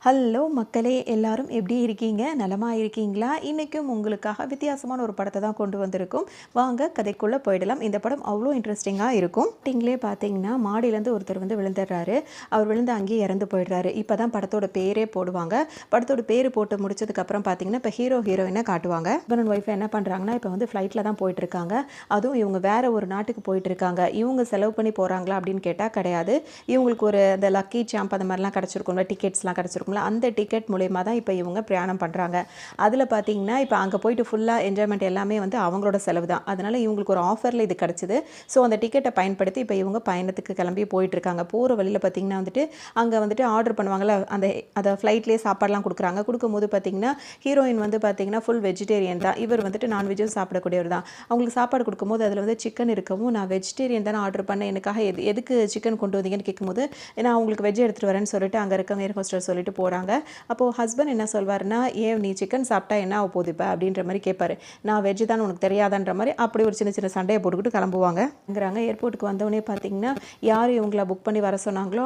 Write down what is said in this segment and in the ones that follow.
Hello மக்களே, எல்லாரும் எப்படி இருக்கீங்க? நலமா இருக்கீங்களா? இன்றைக்கும் உங்களுக்காக வித்தியாசமான ஒரு படத்தை தான் கொண்டு வந்திருக்கோம். வாங்க கதைக்குள்ளே போயிடலாம். இந்த படம் அவ்வளோ இன்ட்ரெஸ்டிங்காக இருக்கும். ஸ்டார்டிங்லேயே பார்த்தீங்கன்னா மாடியிலேருந்து ஒருத்தர் வந்து விழுந்துடுறாரு. அவர் விழுந்து அங்கேயே இறந்து போயிடுறாரு. இப்போ தான் படத்தோட பேரே போடுவாங்க. படத்தோட பேர் போட்டு முடிச்சதுக்கப்புறம் பார்த்தீங்கன்னா இப்போ ஹீரோயினை காட்டுவாங்க. ஹஸ்பண்ட் அண்ட் ஒய்ஃப் என்ன பண்ணுறாங்கன்னா இப்போ வந்து ஃப்ளைட்டில் தான் போயிட்டுருக்காங்க. அதுவும் இவங்க வேறு ஒரு நாட்டுக்கு போயிட்டுருக்காங்க. இவங்க செலவு பண்ணி போகிறாங்களா அப்படின்னு கேட்டால் கிடையாது. இவங்களுக்கு ஒரு அந்த லக்கி சாம்ப் அந்த மாதிரிலாம் கிடச்சிருக்கும்ல, டிக்கெட்ஸ்லாம் கிடச்சிருக்கும். அந்த டிக்கெட் மூலயமா தான் இப்போ இவங்க பிரயாணம் பண்ணுறாங்க. அதில் பார்த்தீங்கன்னா இப்போ அங்கே போயிட்டு ஃபுல்லாக என்ஜாய்மெண்ட் எல்லாமே வந்து அவங்களோட செலவு தான். அதனால் இவங்களுக்கு ஒரு ஆஃபரில் இது கிடச்சிது. ஸோ அந்த டிக்கெட்டை பயன்படுத்தி இப்போ இவங்க பயணத்துக்கு கிளம்பி போயிட்டுருக்காங்க. போகிற வழியில் பார்த்தீங்கன்னா வந்துட்டு அங்கே வந்துட்டு ஆர்டர் பண்ணுவாங்கள்ல, அதை ஃப்ளைட்லேயே சாப்பாடெலாம் கொடுக்குறாங்க. கொடுக்கும்போது பார்த்தீங்கன்னா ஹீரோயின் வந்து பார்த்தீங்கன்னா ஃபுல் வெஜிடேரியன் தான். இவர் வந்துட்டு நான்வெஜ்ஜும் சாப்பிடக்கூடியவர் தான். அவங்களுக்கு சாப்பாடு கொடுக்கும்போது அதில் வந்து சிக்கன் இருக்கவும், நான் வெஜிடேரியன் தானே ஆர்டர் பண்ணேன், எனக்காக எதுக்கு சிக்கன் கொண்டு வந்தீங்கன்னு கேட்கும்போது, நான் அவங்களுக்கு வெஜ் எடுத்துகிட்டு வரேன்னு சொல்லிட்டு அங்கே இருக்க ஏர் ஹோஸ்டர் சொல்லிட்டு போகிறாங்க. அப்போது ஹஸ்பண்ட் என்ன சொல்வார்னா, ஏன் நீ சிக்கன் சாப்பிட்டா என்ன ஆக போகுது இப்போ அப்படின்ற மாதிரி கேட்பாரு. நான் வெஜ்ஜு தான் உனக்கு தெரியாதான்ற மாதிரி அப்படி ஒரு சின்ன சின்ன சண்டையை போட்டுக்கிட்டு கிளம்புவாங்க. ஏர்போர்ட்டுக்கு வந்தவொடனே பார்த்தீங்கன்னா யார் இவங்கள புக் பண்ணி வர சொன்னாங்களோ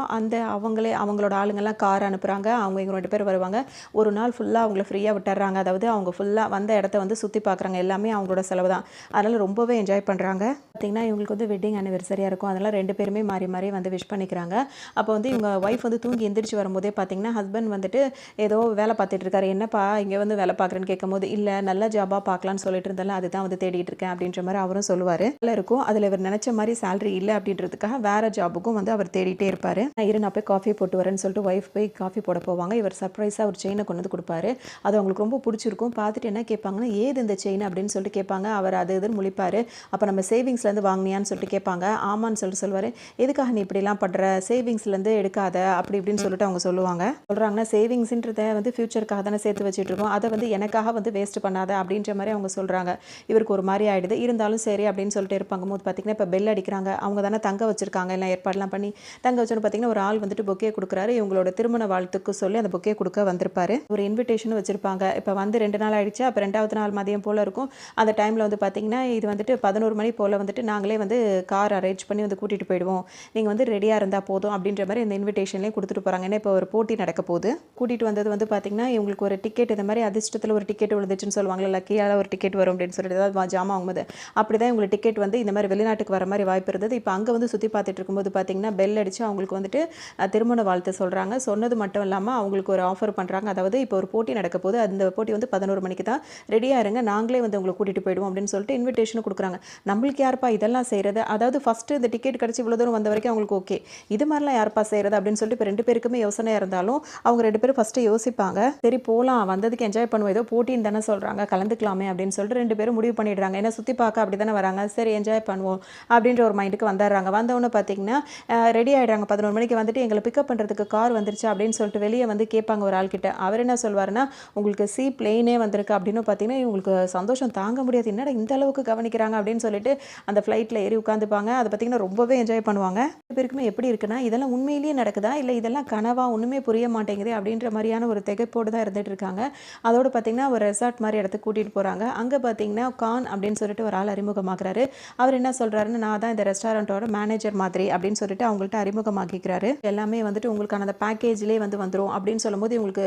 அவங்களோட ஆளுங்கெல்லாம் கார் அனுப்புகிறாங்க. அவங்க இவங்க 2 பேர் வருவாங்க. ஒரு நாள் ஃபுல்லாக அவங்கள ஃப்ரீயாக விட்டுறாங்க. அதாவது அவங்க ஃபுல்லாக வந்த இடத்த வந்து சுற்றி பார்க்குறாங்க. எல்லாமே அவங்களோட செலவு தான். அதனால் ரொம்பவே என்ஜாய் பண்ணுறாங்க. பார்த்தீங்கன்னா இவங்களுக்கு வந்து வெட்டிங் ஆனிவர்சரியாக இருக்கும். அதனால் 2 பேருமே மாறி மாறி வந்து விஷ் பண்ணிக்கிறாங்க. அப்போ வந்து இவங்க ஒய்ஃப் வந்து தூங்கி எந்திரிச்சு வரும்போதே பார்த்தீங்கன்னா ஹஸ்பண்ட் வந்துட்டு ஏதோ வேலை பார்த்துட்டு இருக்காரு. என்னப்பா இங்கே வந்து வேலை பார்க்குறேன்னு கேட்கும்போது, இல்லை நல்ல ஜாபாக பார்க்கலான்னு சொல்லிட்டு இருந்தாலும் அதுதான் வந்து தேடிட்டு இருக்கேன் அப்படின்ற மாதிரி அவரும் சொல்லுவார். இருக்கும் அதில் இவர் நினச்ச மாதிரி சேலரி இல்லை அப்படின்றதுக்காக வேறு ஜாபுக்கும் வந்து அவர் தேடிட்டே இருப்பார். நான் போய் காஃபி போட்டு வரேன்னு சொல்லிட்டு ஒய்ஃப் போய் காஃபி போட போவாங்க. இவர் சர்ப்ரைஸாக ஒரு செயினை கொண்டு வந்து கொடுப்பாரு. அது அவங்களுக்கு ரொம்ப பிடிச்சிருக்கும். பார்த்துட்டு என்ன கேட்பாங்கன்னா, ஏது இந்த செயின் அப்படின்னு சொல்லிட்டு கேட்பாங்க. அவர் அது இதுன்னு முழிப்பார். அப்போ நம்ம சேவிங்ஸ்லேருந்து வாங்கினியான்னு சொல்லிட்டு கேட்பாங்க. ஆமான்னு சொல்லிட்டு சொல்லுவார். எதுக்காக நீ இப்படிலாம் பண்ணுற, சேவிங்ஸ்லேருந்து எடுக்காத அப்படி இப்படின்னு சொல்லிட்டு அவங்க சொல்கிறாங்கன்னா, சேவிங்ஸ்ன்றத வந்து ஃபியூச்சருக்காக தானே சேர்த்து வச்சுட்டு இருக்கோம், அதை வந்து எனக்காக வந்து வேஸ்ட் பண்ணாத அப்படின்ற மாதிரி அவங்க சொல்கிறாங்க. இவருக்கு ஒரு மாதிரி ஆகிடுது. இருந்தாலும் சரி அப்படின்னு சொல்லிட்டு இருப்பாங்க போது பார்த்தீங்கன்னா இப்போ பெல் அடிக்கிறாங்க. அவங்க தானே தங்க வச்சுருக்காங்க, எல்லாம் ஏற்பாடுலாம் பண்ணி தங்க வச்சோன்னு பார்த்தீங்கன்னா ஒரு ஆள் வந்துட்டு பொக்கே கொடுக்குறாரு. இவங்களோட திருமண வாழ்த்துக்கு சொல்லி அந்த பொக்கே கொடுக்க வந்திருப்பாரு. ஒரு இன்விடேஷனும் வச்சுருப்பாங்க. இப்போ வந்து 2 நாள் ஆகிடுச்சு. அப்போ 2வது நாள் மதியம் போல் இருக்கும். அந்த டைமில் வந்து பார்த்தீங்கன்னா இது வந்துட்டு 11 மணி போல் வந்துட்டு நாங்களே வந்து கார் அரேஞ்ச் பண்ணி வந்து கூட்டிகிட்டு போயிடுவோம், நீங்கள் வந்து ரெடியாக இருந்தால் போதும் அப்படின்ற மாதிரி இந்த இன்விடேஷன்லேயே கொடுத்துட்டு போகிறாங்க. ஏன்னா இப்போ ஒரு போட்டி நடக்க போகுது. கூட்டிகிட்டு வந்தது வந்து பார்த்தீங்கன்னா இவங்களுக்கு ஒரு டிக்கெட், இந்த மாதிரி அதிர்ஷ்டத்தில் ஒரு டிக்கெட் விழுந்துச்சுன்னு சொல்லுவாங்களா, லக்கியால் ஒரு டிக்கெட் வரும் அப்படின்னு சொல்லிட்டு ஏதாவது ஜாமான் வாங்கும்போது அப்படி தான் இவங்களுக்கு டிக்கெட் வந்து இந்த மாதிரி வெளிநாட்டுக்கு வர மாதிரி வாய்ப்பு இருந்தது. இப்போ அங்கே வந்து சுற்றி பார்த்துட்டு இருக்கும்போது பார்த்தீங்கன்னா பெல் அடித்து அவங்களுக்கு வந்துட்டு திருமண வாழ்த்து சொல்கிறாங்க. சொன்னது மட்டும் இல்லாமல் அவங்களுக்கு ஒரு ஆஃபர் பண்ணுறாங்க. அதாவது இப்போ ஒரு போட்டி நடக்க போது, அந்த போட்டி வந்து 11 மணிக்கு தான், ரெடியாக இருங்க, நாங்களே வந்து உங்களை கூட்டிகிட்டு போயிடுவோம் அப்படின்னு சொல்லிட்டு இன்விடேஷனும் கொடுக்குறாங்க. நம்மளுக்கு யாருப்பா இதெல்லாம் செய்கிறது, அதாவது ஃபஸ்ட்டு இந்த டிக்கெட் கிடச்சி இவ்வளோ தூரம் வந்த வரைக்கும் அவங்களுக்கு ஓகே, இது மாதிரிலாம் யாருப்பா செய்கிறது அப்படின்னு சொல்லிட்டு இப்போ 2 பேருக்குமே யோசனை இருந்தாலும் அவங்க 2 பேரும் ஃபஸ்ட்டு யோசிப்பாங்க. சரி போகலாம், வந்ததுக்கு என்ஜாய் பண்ணுவோம், ஏதோ போட்டின்னு தானே சொல்கிறாங்க, கலந்துக்கலாமே அப்படின்னு சொல்லிட்டு 2 பேரும் முடிவு பண்ணிடுறாங்க. ஏன்னா சுற்றி பார்க்க அப்படி தானே வராங்க, சரி என்ஜாய் பண்ணுவோம் அப்படின்ற ஒரு மைண்டுக்கு வந்துடுறாங்க. வந்தவொன்னே பார்த்தீங்கன்னா ரெடி ஆகிடுறாங்க. 11 மணிக்கு வந்துட்டு எங்களை பிக்கப் பண்ணுறதுக்கு கார் வந்துருச்சு அப்படின்னு சொல்லிட்டு வெளியே வந்து கேட்பாங்க ஒரு ஆள்கிட்ட. அவர் என்ன சொல்வாருன்னா, உங்களுக்கு சி பிளெயினே வந்திருக்கு அப்படின்னு பார்த்தீங்கன்னா இவங்களுக்கு சந்தோஷம் தாங்க முடியாது. என்னடா இந்த அளவுக்கு கவனிக்கிறாங்க அப்படின்னு சொல்லிட்டு அந்த ஃப்ளைட்டில் ஏறி உட்காந்துப்பாங்க. அதை பார்த்தீங்கன்னா ரொம்பவே என்ஜாய் பண்ணுவாங்க. 2 பேருக்குமே எப்படி இருக்குன்னா, இதெல்லாம் உண்மையிலேயே நடக்குதா இல்லை இதெல்லாம் கனவா, ஒன்றுமே புரிய மாட்டேங்குது அப்படின்ற மாதிரியான ஒரு திகைப்போடு தான் இருந்துட்டு இருக்காங்க. அதோடு பார்த்தீங்கன்னா ஒரு ரெசார்ட் மாதிரி இடத்துக்கு கூட்டிகிட்டு போகிறாங்க. அங்கே பார்த்தீங்கன்னா கான் அப்படின்னு சொல்லிட்டு ஒரு ஆள் அறிமுகமாக்குறாரு. அவர் என்ன சொல்கிறாருன்னு, நான் தான் இந்த ரெஸ்டாரண்ட்டோட மேனேஜர் மாதிரி அப்படின்னு சொல்லிட்டு அவங்கள்ட்ட அறிமுகமாக்கிக்கிறாரு. எல்லாமே வந்துட்டு உங்களுக்கான அந்த பேக்கேஜ்லேயே வந்து வந்துடும் அப்படின்னு சொல்லும்போது இவங்களுக்கு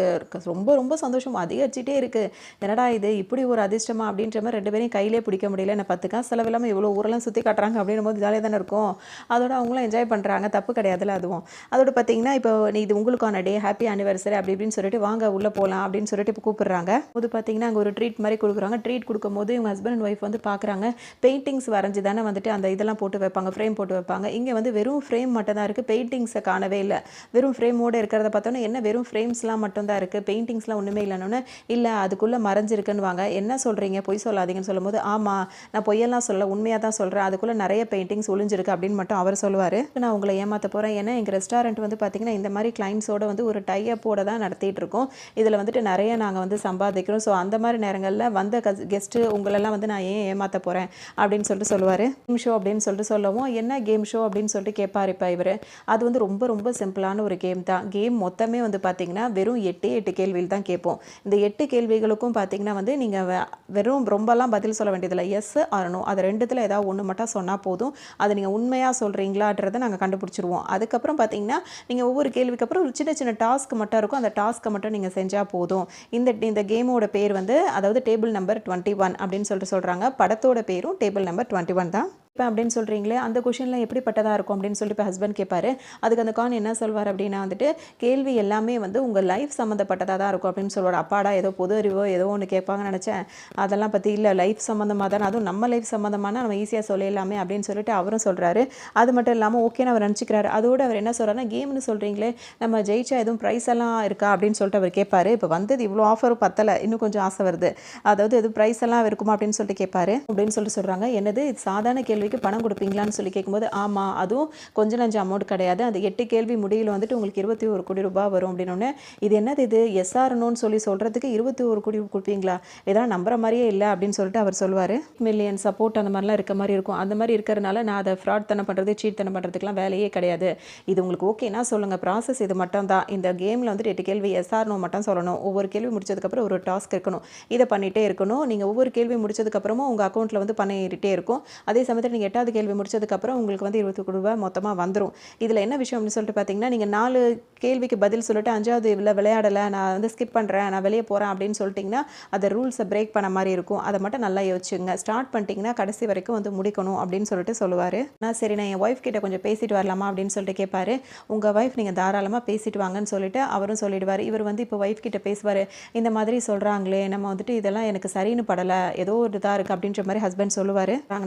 ரொம்ப ரொம்ப சந்தோஷம் அதிகரிச்சிட்டே இருக்குது. என்னடா இது இப்படி ஒரு அதிர்ஷ்டமா அப்படின்ற மாதிரி 2 பேரையும் கையிலே பிடிக்க முடியல. என்ன 10 காசு செலவில்லாமல் இவ்வளோ ஊரெல்லாம் சுற்றி காட்டுறாங்க அப்படின்னும் போது ஜாலியாக தானே இருக்கும். அதோட அவங்களும் என்ஜாய் பண்ணுறாங்க, தப்பு கிடையாதுல அதுவும். அதோட பார்த்தீங்கன்னா இப்போ இது உங்களுக்கான டே, ஹாப்பி ஆனிவர்சரி அப்படி இப்படின்னு சொல்லிட்டு வாங்க உள்ளே போகலாம் அப்படின்னு சொல்லிட்டு இப்போ கூப்பிடுறாங்க. போது பார்த்தீங்கன்னா அங்கே ஒரு ட்ரீட் மாதிரி கொடுக்குறாங்க. ட்ரீட் கொடுக்கும்போது இவங்க ஹஸ்பண்ட் அண்ட் ஒய்ஃப் வந்து பார்க்குறாங்க. பெயிண்டிங்ஸ் வரைஞ்சி தானே வந்துட்டு அந்த இதெல்லாம் போட்டு வைப்பாங்க, ஃப்ரேம் போட்டு வைப்பாங்க. இங்கே வந்து வெறும் ஃப்ரேம் மட்டும் தான் இருக்குது, பெயிண்டிங்ஸை காணவே இல்லை. வெறும் ஃப்ரேமோடு இருக்கிறத பார்த்தோன்னா என்ன வெறும் ஃப்ரேம்ஸ்லாம் மட்டும் தான் இருக்குது, பெயிண்டிங்ஸ்லாம் ஒன்றுமே இல்லைன்னு, இல்லை அதுக்குள்ளே மறைஞ்சிருக்குன்னு வாங்க. என்ன சொல்கிறீங்க, பொய் சொல்லாதீங்கன்னு சொல்லும்போது, ஆமாம் நான் பொய்யெல்லாம் சொல்ல, உண்மையாக தான் சொல்கிறேன், அதுக்குள்ளே நிறைய பெயிண்டிங்ஸ் ஒளிஞ்சிருக்கு அப்படின்னு மட்டும் அவர் சொல்லுவார். நான் உங்களை ஏமாற்ற போகிறேன், ஏன்னா எங்கள் ரெஸ்டாரண்ட் வந்து பார்த்திங்கன்னா இந்த மாதிரி கிளைண்ட்ஸோட வந்து ஒரு டைப்போடு தான் நடத்திட்டு இருக்கோம். இதில் வந்துட்டு நிறைய நாங்கள் வந்து சம்பாதிக்கிறோம். ஸோ அந்த மாதிரி நேரங்களில் வந்த கெஸ்ட்டு உங்களெல்லாம் வந்து நான் ஏன் ஏமாற்ற போகிறேன் அப்படின்னு சொல்லிட்டு சொல்லுவார். கேம் ஷோ அப்படின்னு சொல்லிட்டு சொல்லவும், என்ன கேம் ஷோ அப்படின்னு சொல்லிட்டு கேட்பார். இப்போ இவர் அது வந்து ரொம்ப ரொம்ப சிம்பிளான ஒரு கேம் தான். கேம் மொத்தமே வந்து பார்த்திங்கன்னா வெறும் 8 கேள்விகள் தான் கேட்போம். இந்த 8 கேள்விகளுக்கும் பார்த்திங்கன்னா வந்து நீங்கள் வெறும் ரொம்பலாம் பதில் சொல்ல வேண்டியதில்லை. எஸ் ஆர் நோ, அது 2த்தில் ஏதாவது ஒன்று மட்டும் சொன்னால் போதும். அதை நீங்கள் உண்மையாக சொல்கிறீங்களான்றதை நாங்கள் கண்டுபிடிச்சிருவோம். அதுக்கப்புறம் பார்த்திங்கன்னா நீங்கள் ஒவ்வொரு கேள்விக்கு அப்புறம் ஒரு சின்ன சின்ன டாஸ்க் மட்டும் இருக்கும். அந்த டாஸ்க்கை மட்டும் நீங்கள் செஞ்சால் போதும். இந்த கேமோட பேர் வந்து அதாவது டேபிள் நம்பர் 21 அப்படின்னு சொல்கிறாங்க. படத்தோட பேரும் டேபிள் நம்பர் 21 தான். இப்போ அப்படின்னு சொல்கிறீங்களே, அந்த கொஷின்லாம் எப்படிப்பட்டதாக இருக்கும் அப்படின்னு சொல்லிட்டு இப்போ ஹஸ்பண்ட் கேட்பாரு. அதுக்கு அந்த கான் என்ன சொல்வார் அப்படின்னா வந்துட்டு, கேள்வி எல்லாமே வந்து உங்கள் லைஃப் சம்மந்தப்பட்டதாக தான் இருக்கும் அப்படின்னு சொல்லுவார். அப்பாடா ஏதோ பொது அறிவோ ஏதோ ஒன்று கேட்பாங்கன்னு நினச்சேன். அதெல்லாம் பற்றி இல்லை, லைஃப் சம்மந்தமாக தானே, அதுவும் நம்ம லைஃப் சம்மந்தமான நம்ம ஈஸியாக சொல்லிடலாமே அப்படின்னு சொல்லிட்டு அவரும் சொல்கிறாரு. அது மட்டும் இல்லாமல் ஓகேன்னு அவர் நினச்சிக்கிறாரு. அதோடு அவர் என்ன சொல்கிறாருன்னா, கேம்னு சொல்கிறீங்களே, நம்ம ஜெயிச்சா எதுவும் ப்ரைஸ் எல்லாம் இருக்கா அப்படின்னு சொல்லிட்டு அவர் கேட்பாரு. இப்போ வந்தது இவ்வளோ ஆஃபரும் பத்தலை, இன்னும் கொஞ்சம் ஆசை வருது, அதாவது எதுவும் ப்ரைஸ் எல்லாம் இருக்குமா அப்படின்னு சொல்லிட்டு கேட்பாரு. அப்படின்னு சொல்லிட்டு சொல்கிறாங்க. என்னது இது சாதாரண கேள்விக்கு பணம் கொடுப்பீங்களான்னு சொல்லி கேட்கும்போது, ஆமாம், அதுவும் கொஞ்சம் நஞ்சம் அமௌண்ட் கிடையாது, அந்த 8 கேள்வி முடிவில் வந்துட்டு உங்களுக்கு 21 கோடி ரூபாய் வரும் அப்படின்னோடனே, இது என்னது இது எஸ்ஆர்னோன்னு சொல்லி சொல்கிறதுக்கு 21 கோடி கொடுப்பீங்களா, இதெல்லாம் நம்புற மாதிரியே இல்லை அப்படின்னு சொல்லிட்டு அவர் சொல்லுவார். மில்லியன் சப்போர்ட் அந்த மாதிரிலாம் இருக்க மாதிரி இருக்கும். அந்த மாதிரி இருக்கிறனால நான் அதை ஃப்ராட் தனம் பண்ணுறது, சீட் தனம் பண்ணுறதுக்குலாம் வேலையே கிடையாது. இது உங்களுக்கு ஓகேனா சொல்லுங்கள், ப்ராசஸ் இது மட்டும் தான். இந்த கேமில் வந்துட்டு 8 கேள்வி எஸ்ஆர்னோ மட்டும் சொல்லணும். ஒவ்வொரு கேள்வி முடிச்சதுக்கப்புறம் ஒரு டாஸ்க் இருக்கணும், இதை பண்ணிகிட்டே இருக்கணும். நீங்கள் ஒவ்வொரு கேள்வி முடிச்சதுக்கப்புறமும் உங்கள் அக்கௌண்ட்டில் வந்து பண்ணிகிட்டே இருக்கும். அதே சமயத்தில் நீங்கள் 8வது கேள்வி முடிச்சதுக்கப்புறம் உங்களுக்கு வந்து 20 ரூபாய் மொத்தமாக வந்துடும். இதில் என்ன விஷயம் அப்படின்னு சொல்லிட்டு பார்த்தீங்கன்னா, நீங்கள் 4 கேள்விக்கு பதில் சொல்லிட்டு 5வது இதில் விளையாடலை, நான் வந்து ஸ்கிப் பண்ணுறேன், நான் வெளியே போகிறேன் அப்படின்னு சொல்லிட்டிங்கன்னா அதை ரூல்ஸை பிரேக் பண்ண மாதிரி இருக்கும். அதை மட்டும் நல்லா யோசிச்சுங்க. ஸ்டார்ட் பண்ணிட்டீங்கன்னா கடைசி வரைக்கும் வந்து முடிக்கணும் அப்படின்னு சொல்லிட்டு சொல்லுவார். நான் சரி, நான் என் ஒய்ஃப் கிட்ட கொஞ்சம் பேசிட்டு வரலாமா அப்படின்னு சொல்லிட்டு கேட்பாரு. உங்கள் ஒய்ஃப் நீங்கள் தாராளமாக பேசிட்டு வாங்கன்னு சொல்லிட்டு அவரும் சொல்லிடுவார். இவர் வந்து இப்போ ஒய்ஃப் கிட்ட பேசுவார். இந்த மாதிரி சொல்கிறாங்களே, நம்ம வந்துட்டு இதெல்லாம் எனக்கு சரின்னு படலை, ஏதோ ஒரு இதாக இருக்குது அப்படின்ற மாதிரி ஹஸ்பண்ட் சொல்லுவார்.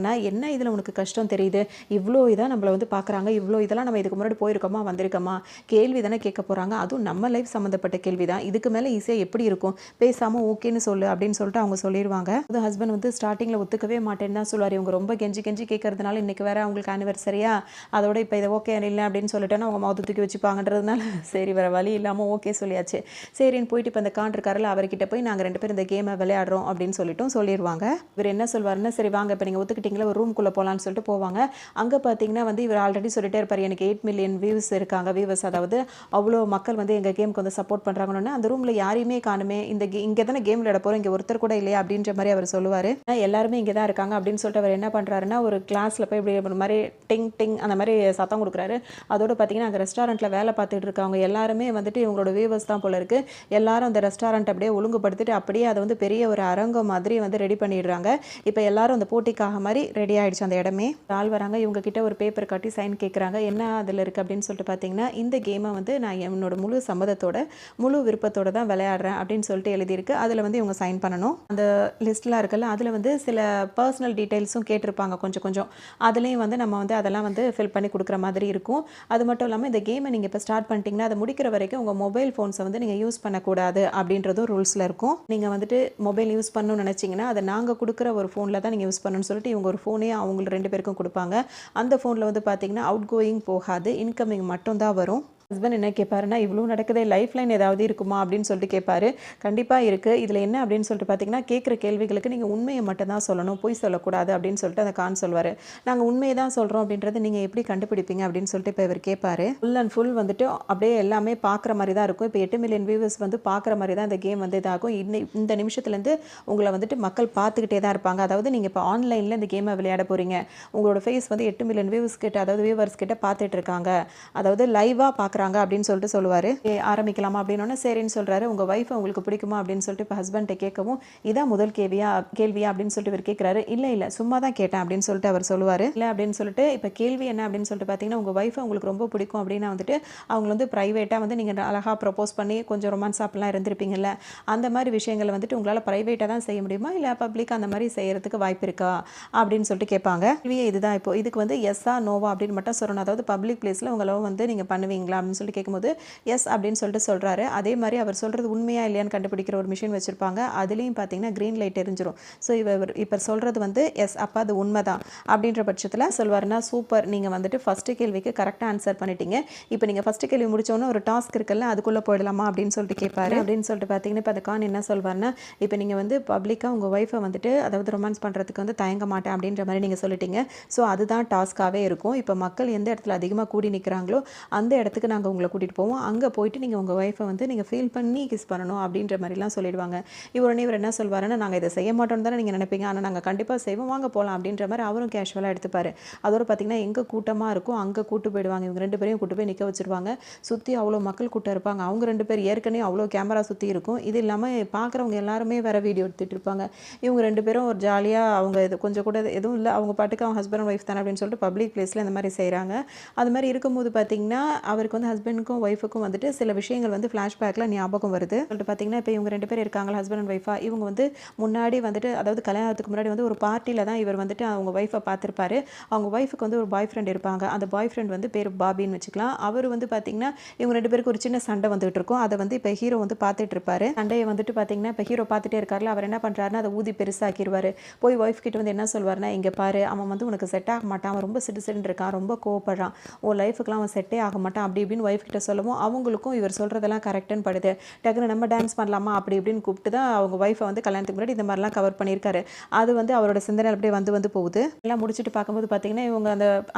என்ன இதில் உனக்கு கஷ்டம் தெரியுது, இவ்வளோ இதாக நம்மளை வந்து பார்க்குறாங்க, இவ்வளோ இதெல்லாம் நம்ம இதுக்கு முன்னாடி போயிருக்கோமா வந்திருக்கோமா, கேள்வி தானே கேட்க போகிறாங்க, அதுவும் நம்ம லைஃப் சம்மந்தப்பட்ட கேள்வி தான், இதுக்கு மேலே ஈஸியாக எப்படி இருக்கும், பேசாமல் ஓகேன்னு சொல்லு அப்படின்னு சொல்லிட்டு அவங்க சொல்லிடுவாங்க. அது ஹஸ்பண்ட் வந்து ஸ்டார்டிங்கில் ஒத்துக்கவே மாட்டேன்னு தான் சொல்லுவார். இவங்க ரொம்ப கெஞ்சி கெஞ்சி கேட்கறதுனால இன்றைக்கி வேறு அவங்களுக்கு ஆனிவர்சரியா, அதோட இப்போ இதை ஓகே இல்லை அப்படின்னு சொல்லிட்டேன்னா அவங்க மௌத்து தூக்கி வச்சுப்பாங்கன்றதுனால சரி வேறு வழி இல்லாமல் ஓகே சொல்லியாச்சு. சரின்னு போயிட்டு இப்போ இந்த கான் இருக்காரில் அவர்கிட்ட போய் நாங்கள் 2 பேரும் இந்த கேமை விளையாடுறோம் அப்படின்னு சொல்லிட்டும் சொல்லிடுவாங்க. இவர் என்ன சொல்வாருன்னா, சரி வாங்க இப்போ நீங்கள் ஒத்துக்கிட்டீங்களா, ஒரு ரூம்குள்ளே போகலான்னு சொல்லிட்டு போவாங்க. அங்கே பார்த்தீங்கன்னா வந்து இவர் ஆல்ரெடி சொல்லிட்டே இருப்பார், எனக்கு 8 மில்லியன் வியூஸ் இருக்காங்க, வியூவர்ஸ், அதாவது அவ்வளோ மக்கள் வந்து எங்கள் கேமுக்கு வந்து சப்போர்ட் பண்ணுறாங்கன்னு. அந்த ரூமில் யாரையுமே காணுமே, இங்கே தானே கேம் விளையாட போகிறோம், இங்கே ஒருத்தர் கூட இல்லையா அப்படின்ற மாதிரி அவர் சொல்லுவார். எல்லாருமே இங்கே தான் இருக்காங்க அப்படின்னு சொல்லிட்டு அவர் என்ன பண்ணுறாருன்னா, ஒரு கிளாஸில் போய் இப்படி ஒரு மாதிரி டிங் டிங் அந்த மாதிரி சத்தம் கொடுக்குறாரு. அதோடு பார்த்தீங்கன்னா அங்கே ரெஸ்டாரண்ட்டில் வேலை பார்த்துட்டு இருக்கவங்க எல்லாருமே வந்துட்டு இவங்களோட வியூவர்ஸ் தான் போல இருக்குது. எல்லாரும் அந்த ரெஸ்டாரண்ட் அப்படியே ஒழுங்குபடுத்திட்டு அப்படியே அதை வந்து பெரிய ஒரு அரங்கம் மாதிரி வந்து ரெடி பண்ணிடுறாங்க. இப்போ எல்லாரும் அந்த போட்டிக்காக மாதிரி ரெடி ஆகிடுச்சு அந்த இடமே. ஆள் வராங்க, இவங்க கிட்ட ஒரு பேப்பர் காட்டி சைன் கேட்குறாங்க. என்ன அதில் இருக்குது அப்படின்னு சொல்லிட்டு பார்த்தீங்கன்னா, இந்த கேமை வந்து நான் என்னோட முழு சம்மதத்தோட முழு விருப்பத்தோட தான் விளையாடுறேன் அப்படின்னு சொல்லிட்டு எழுதியிருக்கு. அதில் வந்து இவங்க சைன் பண்ணணும். அந்த லிஸ்ட்லாம் இருக்குல்ல, அதில் வந்து சில பர்சனல் டீட்டெயில்ஸும் கேட்டிருப்பாங்க கொஞ்சம் கொஞ்சம். அதுலேயும் வந்து நம்ம வந்து அதெல்லாம் வந்து ஃபில் பண்ணி கொடுக்குற மாதிரி இருக்கும். அது மட்டும் இல்லாமல் இந்த கேமை நீங்கள் இப்போ ஸ்டார்ட் பண்ணிட்டீங்கன்னா அதை முடிக்கிற வரைக்கும் உங்கள் மொபைல் ஃபோன்ஸை வந்து நீங்கள் யூஸ் பண்ணக்கூடாது அப்படின்றதும் ரூல்ஸில் இருக்கும். நீங்கள் வந்துட்டு மொபைல் யூஸ் பண்ணணும்னு நினச்சிங்கன்னா அதை நாங்கள் கொடுக்குற ஒரு ஃபோனில் தான் நீங்கள் யூஸ் பண்ணணும்னு சொல்லிட்டு இவங்க ஒரு ஃபோனே அவங்க 2 பேருக்கும் கொடுப்பாங்க. அந்த ஃபோனில் வந்து பார்த்தீங்கன்னா அவுட் கோயிங் போகாது, இன்கமிங் மட்டும் தான் வரும். ஹஸ்பண்ட் என்ன கேட்பாருன்னா, இவ்வளோ நடக்குதே, லைஃப் லைன் ஏதாவது இருக்குமா அப்படின்னு சொல்லிட்டு கேட்பாரு. கண்டிப்பாக இருக்குது. இதில் என்ன அப்படின்னு சொல்லிட்டு பார்த்தீங்கன்னா, கேட்குற கேள்விகளுக்கு நீங்கள் உண்மையை மட்டும் தான் சொல்லணும், பொய் சொல்லக்கூடாது அப்படின்னு சொல்லிட்டு அந்த கான் சொல்வார். நாங்கள் உண்மையை தான் சொல்கிறோம் அப்படின்றது நீங்கள் எப்படி கண்டுபிடிப்பீங்க அப்படின்னு சொல்லிட்டு இப்போ இவர் கேட்பாரு. ஃபுல் அண்ட் ஃபுல் வந்துட்டு அப்படியே எல்லாமே பார்க்குற மாதிரி தான் இருக்கும். இப்போ 8 மில்லியன் வியூவர்ஸ் வந்து பார்க்குற மாதிரி தான் இந்த கேம் வந்து இதாகும். இந்த நிமிஷத்துலேருந்து உங்களை வந்துட்டு மக்கள் பார்த்துக்கிட்டே தான் இருப்பாங்க. அதாவது நீங்கள் இப்போ ஆன்லைனில் இந்த கேமை விளையாட போகிறீங்க, உங்களோட ஃபேஸ் வந்து 8 மில்லியன் வியூவர்ஸ் கிட்ட, அதாவது வியூவர்ஸ் கிட்ட பார்த்துட்டு இருக்காங்க, அதாவது லைவாக பார்க்குறாங்க அப்படின்னு சொல்லிட்டு சொல்லுவார். ஆரம்பிக்கலாமா அப்படின்னோடனே சரின்னு சொல்கிறாரு. உங்கள் ஒய்ஃபை உங்களுக்கு பிடிக்குமா அப்படின்னு சொல்லிட்டு இப்போ ஹஸ்பண்ட்டை கேட்கவும், இதான் முதல் கேள்வியா அப்படின்னு சொல்லிட்டு இவர் கேட்குறாரு. இல்லை சும்மா தான் கேட்டேன் அப்படின்னு சொல்லிட்டு அவர் சொல்லுவார். இல்லை அப்படின்னு சொல்லிட்டு இப்போ கேள்வி என்ன அப்படின்னு சொல்லிட்டு பார்த்தீங்கன்னா, உங்கள் ஒய்ஃபை உங்களுக்கு ரொம்ப பிடிக்கும் அப்படின்னா வந்துட்டு அவங்க வந்து ப்ரைவேட்டாக வந்து நீங்கள் அழகாக ப்ரப்போஸ் பண்ணி கொஞ்சம் ரொமான்ஸ் அப்படிலாம் இருந்திருப்பீங்கல்ல, அந்த மாதிரி விஷயங்களை வந்துட்டு உங்களால் ப்ரைவேட்டாக தான் செய்ய முடியுமா, இல்லை பப்ளிக்காக அந்த மாதிரி செய்கிறதுக்கு வாய்ப்பு இருக்கா அப்படின்னு சொல்லிட்டு கேட்பாங்க. கேள்வியே இதுதான். இப்போ இதுக்கு வந்து எஸ்ஸா நோவா அப்படின்னு மட்டும் சொல்லணும். அதாவது பப்ளிக் பிளேஸில் உங்களை வந்து நீங்கள் பண்ணுவீங்களா அப்படின்னு சொல்லி கேட்கும்போது எஸ் அப்படின்னு சொல்லிட்டு சொல்கிறாரு. அதே மாதிரி அவர் சொல்கிறது உண்மையா இல்லையான்னு கண்டுபிடிக்கிற ஒரு மிஷின் வச்சுருப்பாங்க. அதுலேயும் பார்த்தீங்கன்னா க்ரீன் லைட் எரிஞ்சிரும். ஸோ இவர் இப்போ சொல்கிறது வந்து எஸ், அப்போ அது உண்மை தான் அப்படின்ற பட்சத்தில் சொல்வார்னா, சூப்பர், நீங்கள் வந்துட்டு ஃபஸ்ட்டு கேள்விக்கு கரெக்டாக ஆன்சர் பண்ணிட்டீங்க, இப்போ நீங்கள் ஃபஸ்ட்டு கேள்வி முடிச்சோன்னே ஒரு டாஸ்க் இருக்குல்ல, அதுக்குள்ளே போயிடலாமா அப்படின்னு சொல்லிட்டு கேட்பாரு. அப்படின்னு சொல்லிட்டு பார்த்தீங்கன்னா இப்போ அந்த கான் என்ன சொல்வார்னா, இப்போ நீங்கள் வந்து பப்ளிக்காக உங்கள் ஒய்ஃபை வந்துட்டு அதாவது ரொமான்ஸ் பண்ணுறதுக்கு வந்து தயங்க மாட்டேன் அப்படின்ற மாதிரி நீங்கள் சொல்லிட்டீங்க. ஸோ அதுதான் டாஸ்க்காகவே இருக்கும். இப்போ மக்கள் எந்த இடத்துல அதிகமாக கூடி நிற்கிறாங்களோ அந்த இடத்துக்கு நாங்கள் நாங்கள் உங்களை கூட்டிகிட்டு போவோம், அங்கே போயிட்டு நீங்கள் உங்கள் ஒய்ஃபை வந்து நீங்கள் ஃபீல் பண்ணி கிஸ் பண்ணணும் அப்படின்ற மாதிரிலாம் சொல்லிடுவாங்க. இவர் என்ன சொல்வாருன்னா, நாங்கள் இதை செய்ய மாட்டோம்னு தானே நீங்கள் நினைப்பீங்க, ஆனால் நாங்கள் கண்டிப்பாக செய்வோம், வாங்க போகலாம் அப்படின்ற மாதிரி அவரும் கேஷுவலாக எடுத்துப்பார். அதோட பார்த்திங்கன்னா எங்கே கூட்டமாக இருக்கும் அங்கே கூட்டு போயிடுவாங்க. இவங்க 2 பேரையும் கூட்டு போய் நிற்க வச்சுருவாங்க. சுற்றி அவ்வளோ மக்கள் கூட்டம் இருப்பாங்க. அவங்க 2 பேர் ஏற்கனவே அவ்வளோ கேமரா சுற்றி இருக்கும். இது இல்லாமல் பார்க்குறவங்க எல்லாருமே வேறு வீடியோ எடுத்துகிட்டு இருப்பாங்க. இவங்க 2 பேரும் ஒரு ஜாலியாக அவங்க இது கொஞ்சம் கூட எதுவும் இல்லை, அவங்க பாட்டுக்கு அவங்க ஹஸ்பண்ட் அண்ட் ஒய்ஃப் தானே அப்படின்னு சொல்லிட்டு பப்ளிக் பிளேஸில் இந்த மாதிரி செய்கிறாங்க. அது மாதிரி இருக்கும்போது பார்த்திங்கன்னா அவருக்கு வந்து ஹஸ்பண்டுக்கும் ஒய்ஃபுக்கும் வந்துட்டு சில விஷயங்கள் வந்து ஃப்ளாஷ்பேக்கில் ஞாபகம் வருது. சொல்லிட்டு பார்த்திங்கன்னா இப்போ இவங்க 2 பேர் இருக்காங்க ஹஸ்பண்ட் அண்ட் ஒய்ஃபா. இவங்க வந்து முன்னாடி வந்துட்டு அதாவது கல்யாணத்துக்கு முன்னாடி வந்து ஒரு பார்ட்டியில் தான் இவர் வந்துட்டு அவங்க ஒய்ஃபை பார்த்துருப்பாரு. அவங்க ஒய்ஃபுக்கு வந்து ஒரு பாய் ஃப்ரெண்ட் இருப்பாங்க. அந்த பாய் ஃப்ரெண்ட் வந்து பேர் பாபின்னு வச்சுக்கலாம். அவர் வந்து பார்த்திங்கன்னா இவங்க 2 பேருக்கு ஒரு சின்ன சண்டை வந்துகிட்டு இருக்கும். அதை வந்து இப்போ ஹீரோ வந்து பார்த்துட்டு இருப்பாரு. சண்டையை வந்துட்டு பார்த்திங்கன்னா இப்போ ஹீரோ பார்த்துட்டே இருக்காருல, அவர் என்ன பண்ணுறாருன்னா அதை ஊதி பெருசாக்கிடுவார். போய் ஒய்ஃப் கிட்ட வந்து என்ன சொல்வார்னா, இங்கே பாரு அவன் வந்து உனக்கு செட் ஆக மாட்டான், அவன் ரொம்ப சிடுசிடுன்னு இருக்கான், ரொம்ப கோவப்படுறான், உன் லைஃபுக்குலாம் அவன் செட்டே ஆக மாட்டான் அப்படி இப்படின்னு ஒய்ஃப் கிட்ட சொல்லவும் அவங்களுக்கும் இவர் சொல்கிறதெல்லாம் கரெக்டுன்னு படுது. டக்குன்னு நம்ம டான்ஸ் பண்ணலாமா அப்படி இப்படின்னு கூப்பிட்டு தான் அவங்க ஒய்ஃபை வந்து கல்யாணத்துக்கு முன்னாடி இந்த மாதிரிலாம் கவர் பண்ணியிருக்காரு. அது வந்து அவரோட சிந்தனை அப்படியே வந்து போகுது. எல்லாம் முடிச்சுட்டு பார்க்கும்போது பார்த்திங்கன்னா இவங்க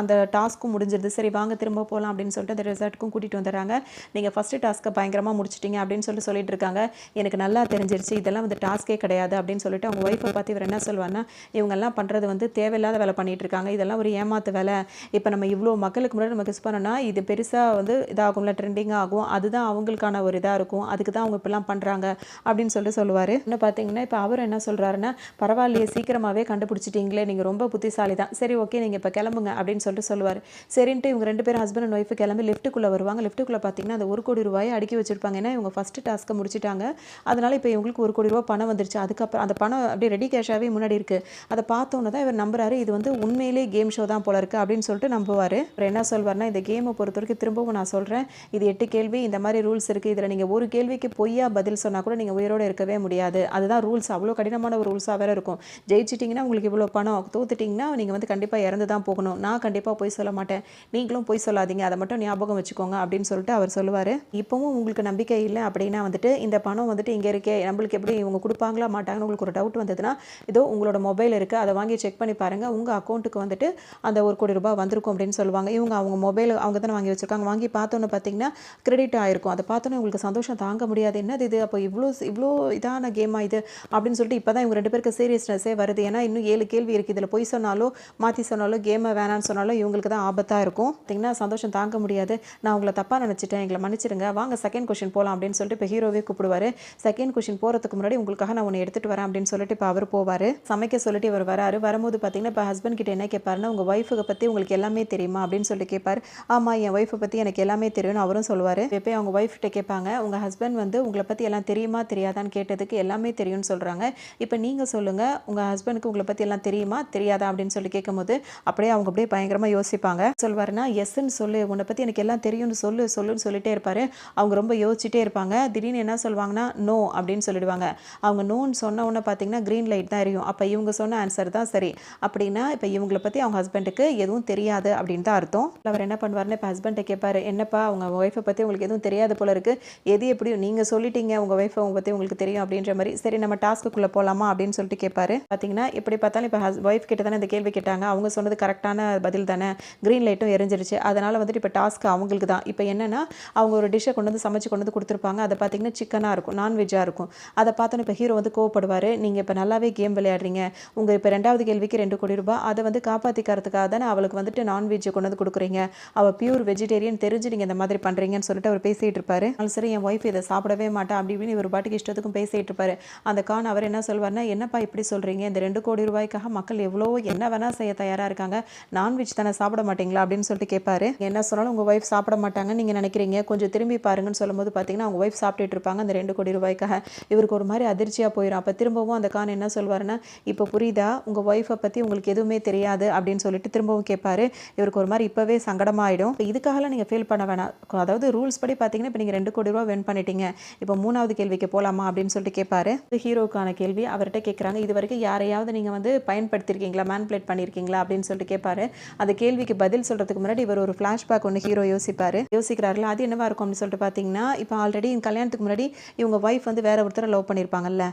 அந்த டாஸ்க்கும் முடிஞ்சிருது. சரி வாங்க திரும்ப போகலாம் அப்படின்னு சொல்லிட்டு அந்த ரிசார்ட்டுக்கும் கூட்டிகிட்டு வந்துடுறாங்க. நீங்கள் ஃபஸ்ட்டு டாஸ்க்கை பயங்கரமாக முடிச்சிட்டிங்க அப்படின்னு சொல்லிட்டு இருக்காங்க. எனக்கு நல்லா தெரிஞ்சிருச்சு இதெல்லாம் வந்து டாஸ்க்கே கிடையாது அப்படின்னு சொல்லிட்டு அவங்க ஒய்ஃபை பார்த்து இவர் என்ன சொல்வார்னா, இவங்கெல்லாம் பண்ணுறது வந்து தேவையில்லாத வேலை பண்ணிகிட்டு இருக்காங்க, இதெல்லாம் ஒரு ஏமாத்து வேலை. இப்போ நம்ம இவ்வளோ மக்களுக்கு முன்னாடி நம்ம கிஸ் பண்ணோன்னா இது பெருசாக வந்து இதாகும்ல, ட்ரெண்டிங்காக ஆகும், அதுதான் அவங்களுக்கான ஒரு இதாக இருக்கும், அதுக்கு தான் அவங்க இப்படிலாம் பண்ணுறாங்க அப்படின்னு சொல்லுவார். இன்னும் பார்த்தீங்கன்னா இப்போ அவர் என்ன சொல்கிறாருன்னா, பரவாயில்லையே சீக்கிரமாகவே கண்டுபிடிச்சிட்டிங்களே, நீங்கள் ரொம்ப புத்திசாலி தான், சரி ஓகே நீங்கள் இப்போ கிளம்புங்க அப்படின்னு சொல்லுவார். சரின்ட்டு இவங்க 2 பேரும் ஹஸ்பண்ட் அண்ட் ஒய்ஃபு கிளம்பி லிஃப்ட்டுக்குள்ளே வருவாங்க. லிஃப்ட்டுக்குள்ளே பார்த்தீங்கன்னா அந்த 1 கோடி ரூபாயை அடுக்கி வச்சிருப்பாங்க. ஏன்னா இவங்க ஃபஸ்ட்டு டாஸ்க்கை முடிச்சிட்டாங்க, அதனால் இப்போ இவங்களுக்கு 1 கோடி ரூபா பணம் வந்துருச்சு. அதுக்கப்புறம் அந்த பணம் அப்படியே ரெடி கேஷாகவே முன்னாடி இருக்குது. அதை பார்த்தோன்னே தான் இவர் நம்புறாரு, இது வந்து உண்மையிலே கேம் ஷோ தான் போல இருக்குது அப்படின்னு சொல்லிட்டு நம்புவார். அப்புறம் என்ன சொல்வார்னா, இந்த கேமை பொறுத்த வரைக்கும் திரும்பவும் நான் சொல்கிறேன், இது 8 கேள்வி, இந்த மாதிரி ரூல்ஸ் இருக்குது, இதில் நீங்கள் ஒரு கேள்விக்கு பொய்யா பதில் சொன்னால் கூட நீங்கள் உயிரோடு இருக்கவே முடியாது, அதுதான் ரூல்ஸ், அவ்வளோ கடினமான ஒரு ரூல்ஸாக வேறு இருக்கும். ஜெயிச்சிட்டிங்கன்னா உங்களுக்கு இவ்வளோ பணம், தோத்துட்டிங்கன்னா நீங்கள் வந்து கண்டிப்பாக இறந்து தான் போகணும், நான் கண்டிப்பாக பொய் சொல்ல மாட்டேன், நீங்களும் பொய் சொல்லாதீங்க, அதை மட்டும் ஞாபகம் வச்சுக்கோங்க அப்படின்னு சொல்லிட்டு அவர் சொல்லுவார். இப்போவும் உங்களுக்கு நம்பிக்கை இல்லை அப்படின்னா வந்துட்டு இந்த பணம் வந்துட்டு இங்கே இருக்கே, நம்மளுக்கு எப்படி இவங்க கொடுப்பாங்களா மாட்டாங்கன்னு உங்களுக்கு ஒரு டவுட் வந்ததுன்னா இதோ உங்களோட மொபைல் இருக்குது, அதை வாங்கி செக் பண்ணி பாருங்கள், உங்கள் அக்கௌண்ட்டுக்கு வந்துட்டு அந்த 1 கோடி ரூபாய் வந்திருக்கும் அப்படின்னு சொல்லுவாங்க. இவங்க அவங்க மொபைல் அவங்க தானே வாங்கி வச்சுருக்காங்க, வாங்கி பார்த்தோன்னு பார்த்தீங்கன்னா கிரெடிட் ஆகிருக்கும். அதை பார்த்தோன்னே உங்களுக்கு சந்தோஷம் தாங்க முடியாது, என்னது இது, அப்போ இவ்வளோ இதான கேமாக இது அப்படின்னு சொல்லிட்டு இப்போ தான் இவங்க 2 பேருக்கு சீரியஸ்னஸே வருது. ஏன்னா இன்னும் 7 கேள்வி இருக்குது, இதில் பொய் சொன்னாலோ மாற்றி சொன்னாலோ கேமை வேணான்னு சொன்னாலும் இவங்களுக்கு தான் ஆபத்தாக இருக்கும். பார்த்தீங்கன்னா சந்தோஷம் தாங்க முடியாது, நான் உங்களை தப்பாக நினச்சிட்டேன், எங்களை மன்னிச்சிடுங்க, வாங்க செகண்ட் கொஷின் போகலாம் அப்படின்னு சொல்லிட்டு இப்போ ஹீரோவே கூப்பிடுவார். செகண்ட் கொஷின் போகிறதுக்கு முன்னாடி உங்களுக்காக நான் ஒன்று எடுத்துகிட்டு வரேன் அப்படின்னு சொல்லிட்டு இப்போ அவர் போவார். சமைக்க சொல்லிட்டு இவர் வராரு. வரும்போது பார்த்தீங்கன்னா இப்போ ஹஸ்பண்ட் கிட்ட என்ன கேட்பாருன்னா, உங்கள் ஒய்ஃபை பற்றி உங்களுக்கு எல்லாமே தெரியுமா அப்படின்னு சொல்லி கேட்பார். ஆமாம் என் ஒய்ஃபை பற்றி எனக்கு எல்லாமே தெரியும்னு அவரும் சொல்லுவார். இப்போ அவங்க ஒய்ஃப்கிட்ட கேட்பாங்க, உங்கள் ஹஸ்பண்ட் வந்து உங்களை பற்றி எல்லாம் தெரியுமா தெரியாதான்னு கேட்டதுக்கு எல்லாமே தெரியும்னு சொல்கிறாங்க, இப்போ நீங்கள் சொல்லுங்கள் உங்கள் ஹஸ்பண்டுக்கு உங்களை பற்றி எல்லாம் தெரியுமா தெரியாதா அப்படின்னு சொல்லி கேட்கும்போது அப்படியே அவங்க அப்படியே பயங்கரமாக யோசிப்பாங்க. சொல்வாருன்னா எஸ்ன்னு சொல்லு, உன்னை பற்றி எனக்கு எல்லாம் தெரியும்னு சொல்லுன்னு சொல்லிட்டே இருப்பார். அவங்க ரொம்ப யோசிச்சுட்டே இருப்பாங்க. திடீர்னு என்ன சொல்லுவாங்கன்னா நோ அப்படின்னு சொல்லிடுவாங்க. அவங்க நோன்னு சொன்ன உடனே பார்த்தீங்கன்னா க்ரீன் லைட் தான் எரியும். அப்போ இவங்க சொன்ன ஆன்சர் தான் சரி அப்படின்னா இப்போ இவங்களை பற்றி அவங்க ஹஸ்பண்டுக்கு எதுவும் தெரியாது அப்படின்னு தான் அர்த்தம். அவர் என்ன பண்ணுவார்னு இப்போ ஹஸ்பண்டை கேட்பாரு, என்னப்பா அவங்க ஒய்ஃபை பற்றி உங்களுக்கு எதுவும் தெரியாது போல இருக்குது, எது எப்படியும் நீங்கள் சொல்லிட்டீங்க உங்கள் ஒய்ஃபை உங்களை பற்றி உங்களுக்கு தெரியும் அப்படின்ற மாதிரி, சரி நம்ம டாஸ்க்குள்ளே போகலாமா அப்படின்னு சொல்லிட்டு கேட்பாரு. பார்த்தீங்கன்னா எப்படி பார்த்தாலும் இப்போ ஒய்ஃப் கிட்ட தானே இந்த கேள்வி கேட்டாங்க, அவங்க சொன்னது கரெக்டான பதில் தானே, க்ரீன் லைட்டும் எரிஞ்சிருச்சு, அதனால் வந்துட்டு இப்போ டாஸ்க்கு அவங்களுக்கு தான். இப்போ என்னென்னா அவங்க ஒரு டிஷ்ஷை கொண்டு வந்து சமைச்சு கொண்டு வந்து கொடுத்துருப்பாங்க, அதை பார்த்தீங்கன்னா சிக்கனாக இருக்கும், நான்வெஜ்ஜாக இருக்கும். அதை பார்த்தோன்னு இப்போ ஹீரோ வந்து கோவப்படுவார், நீங்கள் இப்போ நல்லாவே கேம் விளையாடுறீங்க, உங்கள் இப்போ 2வது கேள்விக்கு 2 கோடி ரூபாய், அதை வந்து காப்பாற்றிக்கிறதுக்காக தானே அவளுக்கு வந்துட்டு நான்வெஜ்ஜை கொண்டு வந்து கொடுக்குறீங்க, அவள் பியூர் வெஜிடேரியன் தெரிஞ்சு நீங்கள் இந்த மாதிரி பண்ணுறீங்கன்னு சொல்லிட்டு அவர் பேசிகிட்டு இருப்பார். அதனால சரி என் ஒய்ஃப் இதை சாப்பிடவே மாட்டா அப்படி இப்படின்னு இவர் பாட்டுக்கு இஷ்டத்துக்கும் பேசிகிட்டு இருப்பார். அந்த கான் அவர் என்ன சொல்வார்னா, என்னப்பா இப்படி சொல்கிறீங்க, இந்த 2 கோடி ரூபாய்க்காக மக்கள் எவ்வளோ என்ன வேணால் செய்ய தயாராக இருக்காங்க, நான்வெஜ் தானே சாப்பிட மாட்டீங்களா அப்படின்னு சொல்லிட்டு கேட்பாரு. என்ன சொன்னாலும் உங்கள் ஒய்ஃப் சாப்பிட மாட்டாங்கன்னு நீங்கள் நினைக்கிறீங்க, கொஞ்சம் திரும்பி பாருங்கன்னு சொல்லும்போது பார்த்தீங்கன்னா அவங்க ஒய்ஃப் சாப்பிட்டுட்டு இருப்பாங்க அந்த 2 கோடி ரூபாய்க்காக. இவருக்கு ஒரு மாதிரி அதிர்ச்சியாக போயிடும். அப்போ திரும்பவும் அந்த கான் என்ன சொல்வாருன்னா, இப்போ புரியுதா உங்கள் ஒய்ஃபை பற்றி உங்களுக்கு எதுவுமே தெரியாது அப்படின்னு சொல்லிட்டு திரும்பவும் கேட்பாரு. இவருக்கு ஒரு மாதிரி இப்போவே சங்கடமாயிடும். இப்போ இதுக்காகலாம் நீங்கள் ஃபீல் பண்ண வேணாம், அதாவது ரூல்ஸ் படி பார்த்தீங்கன்னா இப்போ நீங்கள் 2 கோடி ரூபா வின் பண்ணிட்டீங்க, இப்போ 3வது கேள்விக்கு போகலாமா அப்படின்னு சொல்லிட்டு கேட்பாரு. ஹீரோக்கான கேள்வி அவர்கிட்ட கேட்குறாங்க, இது வரைக்கும் யாரையாவது நீங்கள் வந்து பயன்படுத்திருக்கீங்களா, மேனிபுலேட் பண்ணியிருக்கீங்களா அப்படின்னு சொல்லிட்டு கேட்பாரு. அந்த கேள்விக்கு பதில் சொல்கிறதுக்கு முன்னாடி இவர் ஒரு ஃப்ளாஷ்பேக் ஒன்று ஹீரோ யோசிக்கிறாருல, அது என்னவா இருக்கும் அப்படின்னு சொல்லிட்டு பார்த்தீங்கன்னா, இப்போ ஆல்ரெடி கல்யாணத்துக்கு முன்னாடி இவங்க ஒய்ஃப் வந்து வேற ஒருத்தரை லவ் பண்ணியிருப்பாங்கல்ல,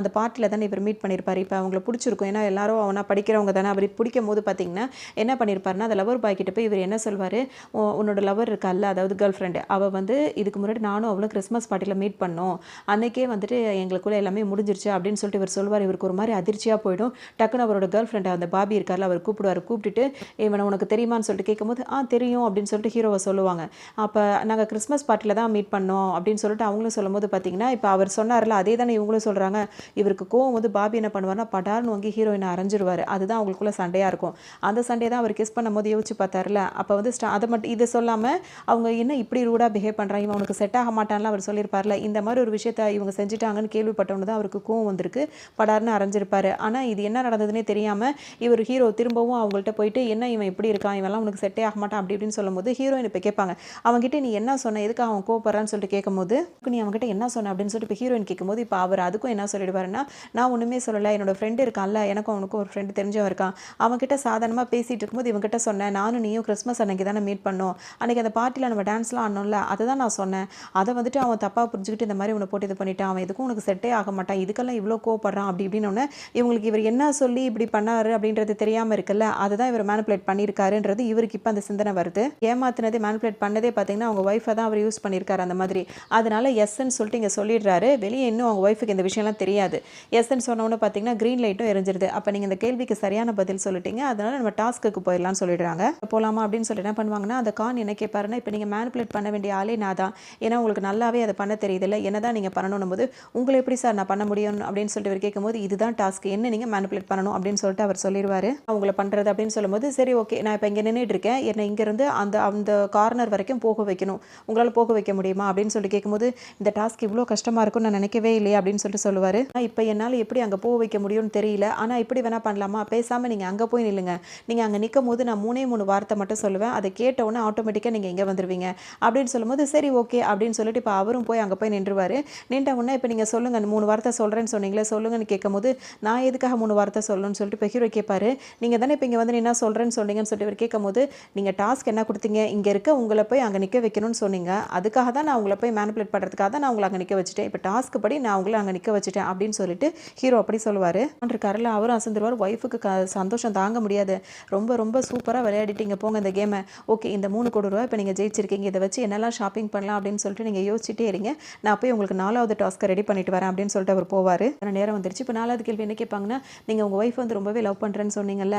அந்த பார்ட்டியில் தானே இவர் மீட் பண்ணியிருப்பார். இப்போ அவங்கள பிடிச்சிருக்கும், ஏன்னா எல்லாரும் அவனா படிக்கிறவங்க தானே, அப்படி பிடிக்கும் போது பார்த்தீங்கன்னா என்ன பண்ணியிருப்பாருன்னா, அந்த லவர் பாய் கிட்ட போய் இவர் என்ன சொல்வார், உன்னோட லவர் லவ்வர் இருக்கால்ல, அதாவது கேர்ள் ஃப்ரெண்டு, அவள் வந்து இதுக்கு முன்னாடி நானும் அவளும் கிறிஸ்மஸ் பார்ட்டியில் மீட் பண்ணோம், அன்னைக்கே வந்துட்டு எங்களுக்குள்ளே எல்லாமே முடிஞ்சிருச்சு அப்படின்னு சொல்லிட்டு இவர் சொல்வார். இவருக்கு ஒரு மாதிரி அதிர்ச்சியாக போயிடும். டக்குன்னு அவரோட கேர்ள் ஃப்ரெண்ட் அந்த பாபி இருக்கார்ல, அவர் கூப்பிடுவார். கூப்பிட்டுட்டு இவனை உனக்கு தெரியுமான்னு சொல்லிட்டு கேட்கும்போது தெரியும் அப்படின்னு சொல்லிட்டு ஹீரோவை சொல்லுவாங்க. அப்போ நாங்கள் கிறிஸ்மஸ் பார்ட்டியில் தான் மீட் பண்ணோம் அப்படின்னு சொல்லிட்டு அவங்களும் சொல்லும்போது பார்த்தீங்கன்னா, இப்போ அவர் சொன்னார்ல அதே தானே இவங்களும் சொல்கிறாங்க. இவருக்கு கோவம் வந்து பாபி என்ன பண்ணுவார்னா படார்னு வாங்கி ஹீரோயினை அரைஞ்சிருவார். அதுதான் அவங்களுக்குள்ள சண்டையாக இருக்கும். அந்த சண்டையை தான் அவர் கிஸ் பண்ணும்போது யோசிச்சு பார்த்தார்ல, அப்போ வந்து அதை மட்டும் இதை சொல்லாமல் அவங்க என்ன இப்படி ரூடாக பிஹேவ் பண்ணுறாங்க, இவன் அவனுக்கு செட் ஆக மாட்டான்லாம் அவர் சொல்லியிருப்பார்ல. இந்த மாதிரி ஒரு விஷயத்த இவங்க செஞ்சுட்டாங்கன்னு கேள்விப்பட்டவனு தான் அவருக்கு கோவம் வந்திருக்கு. படார்னு அரைஞ்சிருப்பாரு. ஆனால் இது என்ன நடந்ததுன்னே தெரியாமல் இவர் ஹீரோ திரும்பவும் அவங்கள்ட்ட போயிட்டு என்ன இவன் இப்படி இருக்கான், இவெல்லாம் உனக்கு செட்டே ஆக மாட்டான் அப்படி இப்படின்னு சொல்லும்போது ஹீரோயின் இப்போ கேட்பாங்க, அவங்ககிட்ட நீ என்ன சொன்ன, எதுக்கு அவன் கோவப்படுறான்னு சொல்லிட்டு கேட்கும்போது நீ அவங்ககிட்ட என்ன சொன்ன அப்படின்னு சொல்லிட்டு இப்போ ஹீரோயின் கேட்கும்போது இப்போ அவர் அதுக்கும் என்ன சொல்லிடுவாருன்னா, நான் ஒன்றுமே சொல்லலை, என்னோட ஃப்ரெண்டு இருக்கான்ல, எனக்கும் அவனுக்கும் ஒரு ஃப்ரெண்டு தெரிஞ்சவன் இருக்கான், அவன்கிட்ட சாதாரணமாக பேசிகிட்டு இருக்கும்போது இவங்ககிட்ட சொன்னேன், நானும் நீயும் கிறிஸ்மஸ் அன்னைக்கு தானே மீட் பண்ணோம், அன்றைக்கி அந்த பார்ட்டியில் நம்ம டான்ஸ்லாம் ஆனோம்ல, அதை தான் நான் சொன்னேன், அதை வந்துட்டு அவன் தப்பாக புரிஞ்சுக்கிட்டு இந்த மாதிரி உன்னை போட்டு இது பண்ணிட்டான், அவன் எதுக்கும் உனக்கு செட்டே ஆக மாட்டான், இதுக்கெல்லாம் இவ்வளோ கோவப்படுறான் அப்படி இப்படின்னு ஒன்று இவங்களுக்கு இவர் என்ன சொல்லி இப்படி பண்ணாரு அப்படின்றது தெரியாமல் இருக்குல்ல, அதுதான் இவர் மேனிபுலேட் பண்ணியிருக்காருன்றது இவருக்கு இப்போ அந்த சிந்தனை வருது. ஏமாத்தினதே மேனிபுலேட் பண்ணதே பார்த்தீங்கன்னா அவங்க ஒய்ஃபை தான் அவர் யூஸ் பண்ணியிருக்காரு அந்த மாதிரி. அதனால எஸ்ன்னு சொல்லிட்டு இங்கே சொல்லிடுறாரு. வெளியே இன்னும் அவங்க ஒய்ஃபுக்கு இந்த விஷயம்லாம் தெரியாது. எஸ்ன்னு சொன்னோன்னு பார்த்தீங்கன்னா க்ரீன் லைட்டும் எரிஞ்சிருது. அப்போ நீங்கள் இந்த கேள்விக்கு சரியான பதில் சொல்லிட்டீங்க, அதனால நம்ம டாஸ்க்கு போயிடலாம்னு சொல்லிடுறாங்க. போகலாமா அப்படின்னு சொல்லிட்டு என்ன பண்ணுவாங்கன்னா, அந்த கான் என்ன கேட்பாருன்னா, இப்போ நீங்கள் மேனிபுலேட் பண்ண வேண்டிய ஆளே நான் தான், ஏன்னா உங்களுக்கு நல்லாவே அதை பண்ண தெரியுதுல்ல, என்ன தான் நீங்கள் பண்ணணும் போது உங்களை எப்படி சார் நான் பண்ண முடியும் அப்படின்னு சொல்லிட்டு இவர் கேட்கும்போது இதுதான் டாஸ்க், என்ன நீங்கள் மேனிபுலேட் பண்ணணும் அப்படின்னு சொல்லிட்டு அவர் சொல்லிடுவார். அவங்கள பண்ணுறது அப்படின்னு சொல்லும்போது சரி ஓகே, நான் இப்போ இங்கே நின்றுட்டு இருக்கேன், என்னை இங்கேருந்து அந்த அந்த கார்னர் வரைக்கும் போக வைக்கணும், உங்களால் போக வைக்க முடியுமா அப்படின்னு சொல்லி கேட்கும்போது இந்த டாஸ்க் இவ்வளோ கஷ்டமாக இருக்கும்னு நான் நினைக்கவே இல்லையா அப்படின்னு சொல்லிட்டு சொல்லுவார். இப்போ என்னால் எப்படி அங்கே போக வைக்க முடியும்னு தெரியல, ஆனால் இப்படி வேணால் பண்ணலாமா, பேசாமல் நீங்கள் அங்கே போய் நில்லுங்க, நீங்கள் அங்கே நிற்கும் போது நான் 3 வார்த்தை மட்டும் சொல்லுவேன், அதை கேட்டவுடனே ஆட்டோமேட்டிக்காக நீங்கள் இங்கே வந்துடுவீங்க அப்படின்னு சொல்லும்போது சரி ஓகே அப்படின்னு சொல்லிட்டு இப்போ அவரும் போய் அங்கே போய் நின்றுவார். நின்ற உடனே இப்போ நீங்கள் சொல்லுங்கள் 3 வார்த்தை சொல்கிறேன்னு சொன்னீங்களே சொல்லுங்கன்னு கேட்கும்போது நான் எதுக்காக 3 வார்த்தை சொல்லணும்னு சொல்லிட்டு இப்போ ஹீரோ கேட்பாரு. நீங்கள் தானே இப்போ இங்கே வந்து என்ன சொல்கிறேன்னு சொன்னீங்கன்னு சொல்லிட்டு இவர் கேட்கும்போது நீங்கள் டாஸ்க் என்ன கொடுத்தீங்க, இங்கே இருக்க உங்களை போய் அங்கே நிற்க வைக்கணும்னு சொன்னீங்க, அதுக்காக தான் நான் உங்களை போய் மேனிபுலேட் பண்ணுறதுக்காக தான் நான் உங்களை அங்கே நிற்க வச்சுட்டேன், இப்போ டாஸ்க்கு படி நான் உங்களை அங்கே நிற்க வச்சுட்டேன் அப்படின்னு சொல்லிட்டு ஹீரோ அப்படி சொல்லுவார். இருக்காருல அவரும் அசந்துருவார். ஒய்ஃபுக்கு சந்தோஷம் தாங்க முடியாது. ரொம்ப ரொம்ப சூப்பராக விளையாடிட்டீங்க போங்க இந்த கேமை, ஓகே இந்த 3 கோடி ரூபா இப்போ நீங்கள் ஜெயிச்சிருக்கீங்க, இதை வச்சு என்னெல்லாம் ஷாப்பிங் பண்ணலாம் அப்படின்னு சொல்லிட்டு நீங்கள் யோசிச்சுட்டே இருங்க, நான் போய் உங்களுக்கு 4வது டாஸ்க்கை ரெடி பண்ணிட்டு வரேன் அப்படின்னு சொல்லிட்டு அவர் போவார். நேரம் வந்துருச்சு. இப்போ 4வது கேள்வி என்ன கேட்பாங்கன்னா, நீங்கள் உங்கள் ஒய்ஃப் வந்து ரொம்பவே லவ் பண்ணுறேன்னு சொன்னீங்கல்ல,